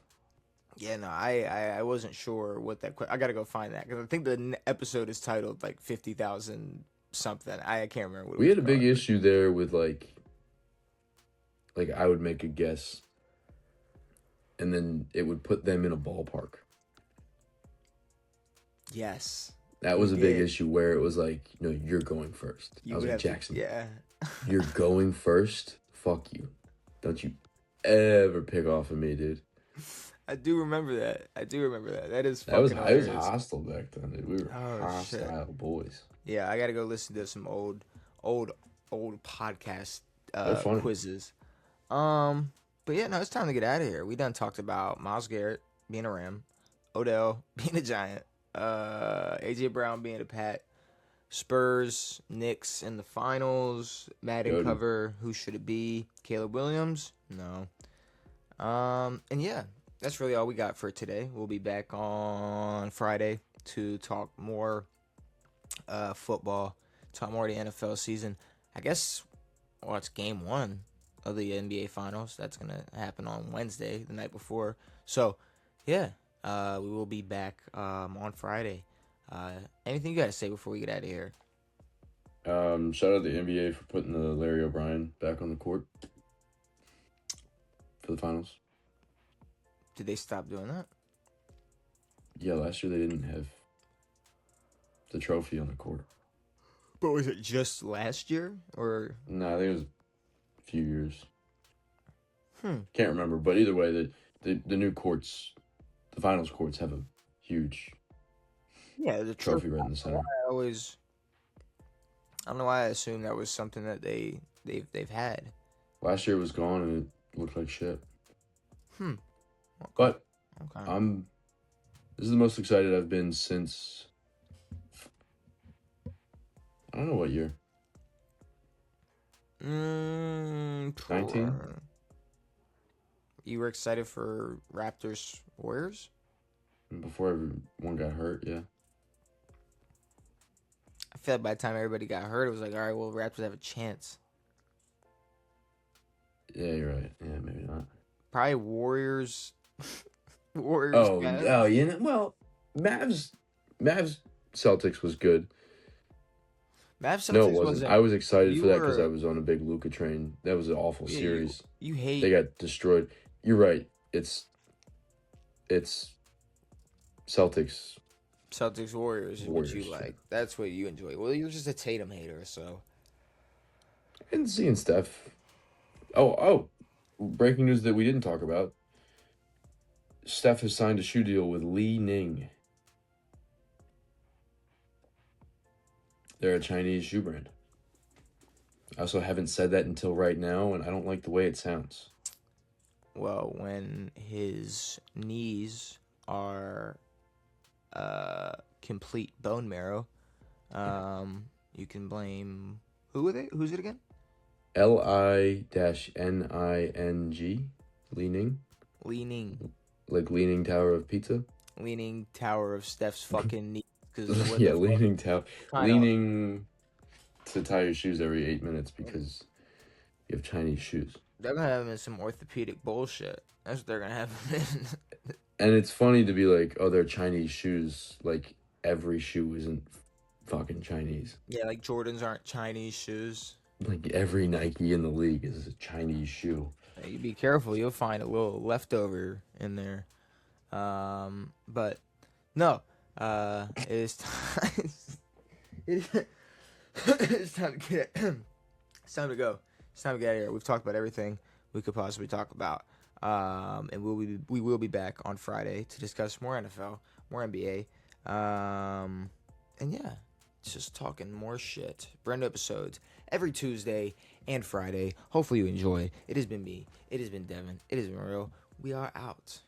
Yeah, no, I wasn't sure what that. I gotta go find that because I think the episode is titled like 50,000 something. I can't remember. What We it was had a big called. issue there with like I would make a guess, and then it would put them in a ballpark. Yes, That was a big issue where it was like, no, you're going first. I was like, Jackson, yeah. you're going first? Fuck you. Don't you ever pick off of me, dude. I do remember that. That is That was fucking I was hilarious. hostile back then, dude. We were hostile boys. Yeah, I gotta go listen to some old podcast funny. quizzes. But yeah, no, it's time to get out of here. We done talked about Myles Garrett being a Ram, Odell being a Giant, AJ Brown being a Pat, Spurs, Knicks in the finals, Madden Good. cover. Who should it be? Caleb Williams? No. And yeah, that's really all we got for today. We'll be back on Friday to talk more football, talk more of the NFL season. I guess, well, it's game 1 of the NBA Finals. That's going to happen on Wednesday, the night before. So, yeah, we will be back on Friday. Anything you got to say before we get out of here? Shout out the NBA for putting the Larry O'Brien back on the court for the finals. Did they stop doing that? Yeah, last year they didn't have the trophy on the court. But was it just last year? Or No, I think it was a few years. Can't remember, but either way, the new courts, the finals courts have a huge the trophy right in the center. I don't know why I assumed that was something that they've had. Last year it was gone and it looked like shit. Okay. But Okay. this is the most excited I've been since I don't know what year. 19? You were excited for Raptors Warriors? Before everyone got hurt, yeah. I feel like by the time everybody got hurt, it was like, all right, well, Raptors have a chance. Yeah, you're right. Yeah, maybe not. Probably Warriors. Warriors. Oh, you know, well, Mavs Celtics was good. Mavs Celtics No, it wasn't. I was excited for that because were- I was on a big Luka train. That was an awful Yeah, series. You hate. They got destroyed. You're right. It's Celtics. Celtics Warriors is what you Warriors, like. That's what you enjoy. Well, you're just a Tatum hater, so. And seeing Steph. Oh, breaking news that we didn't talk about. Steph has signed a shoe deal with Li Ning. They're a Chinese shoe brand. I also haven't said that until right now, and I don't like the way it sounds. Well, when his knees are complete bone marrow, You can blame who are they? Who's it again? Ling, leaning, Leaning like Leaning Tower of Pizza. Leaning Tower of Steph's fucking knees. Because what Yeah, the fuck? Leaning Tower, Kind of. leaning to tie your shoes every 8 minutes because you have Chinese shoes. They're gonna have him in some orthopedic bullshit. That's what they're gonna have him in. And it's funny to be like, oh, they're Chinese shoes. Like every shoe isn't fucking Chinese. Yeah, like Jordans aren't Chinese shoes. Like every Nike in the league is a Chinese shoe. Hey, you be careful. You'll find a little leftover in there. But no. It is time. It's time to get. It's time to go. It's time to get out of here. We've talked about everything we could possibly talk about. And we will be back on Friday to discuss more NFL, more NBA. And yeah, just talking more shit. Brand new episodes every Tuesday and Friday. Hopefully you enjoy. It has been me. It has been Devin. It has been real. We are out.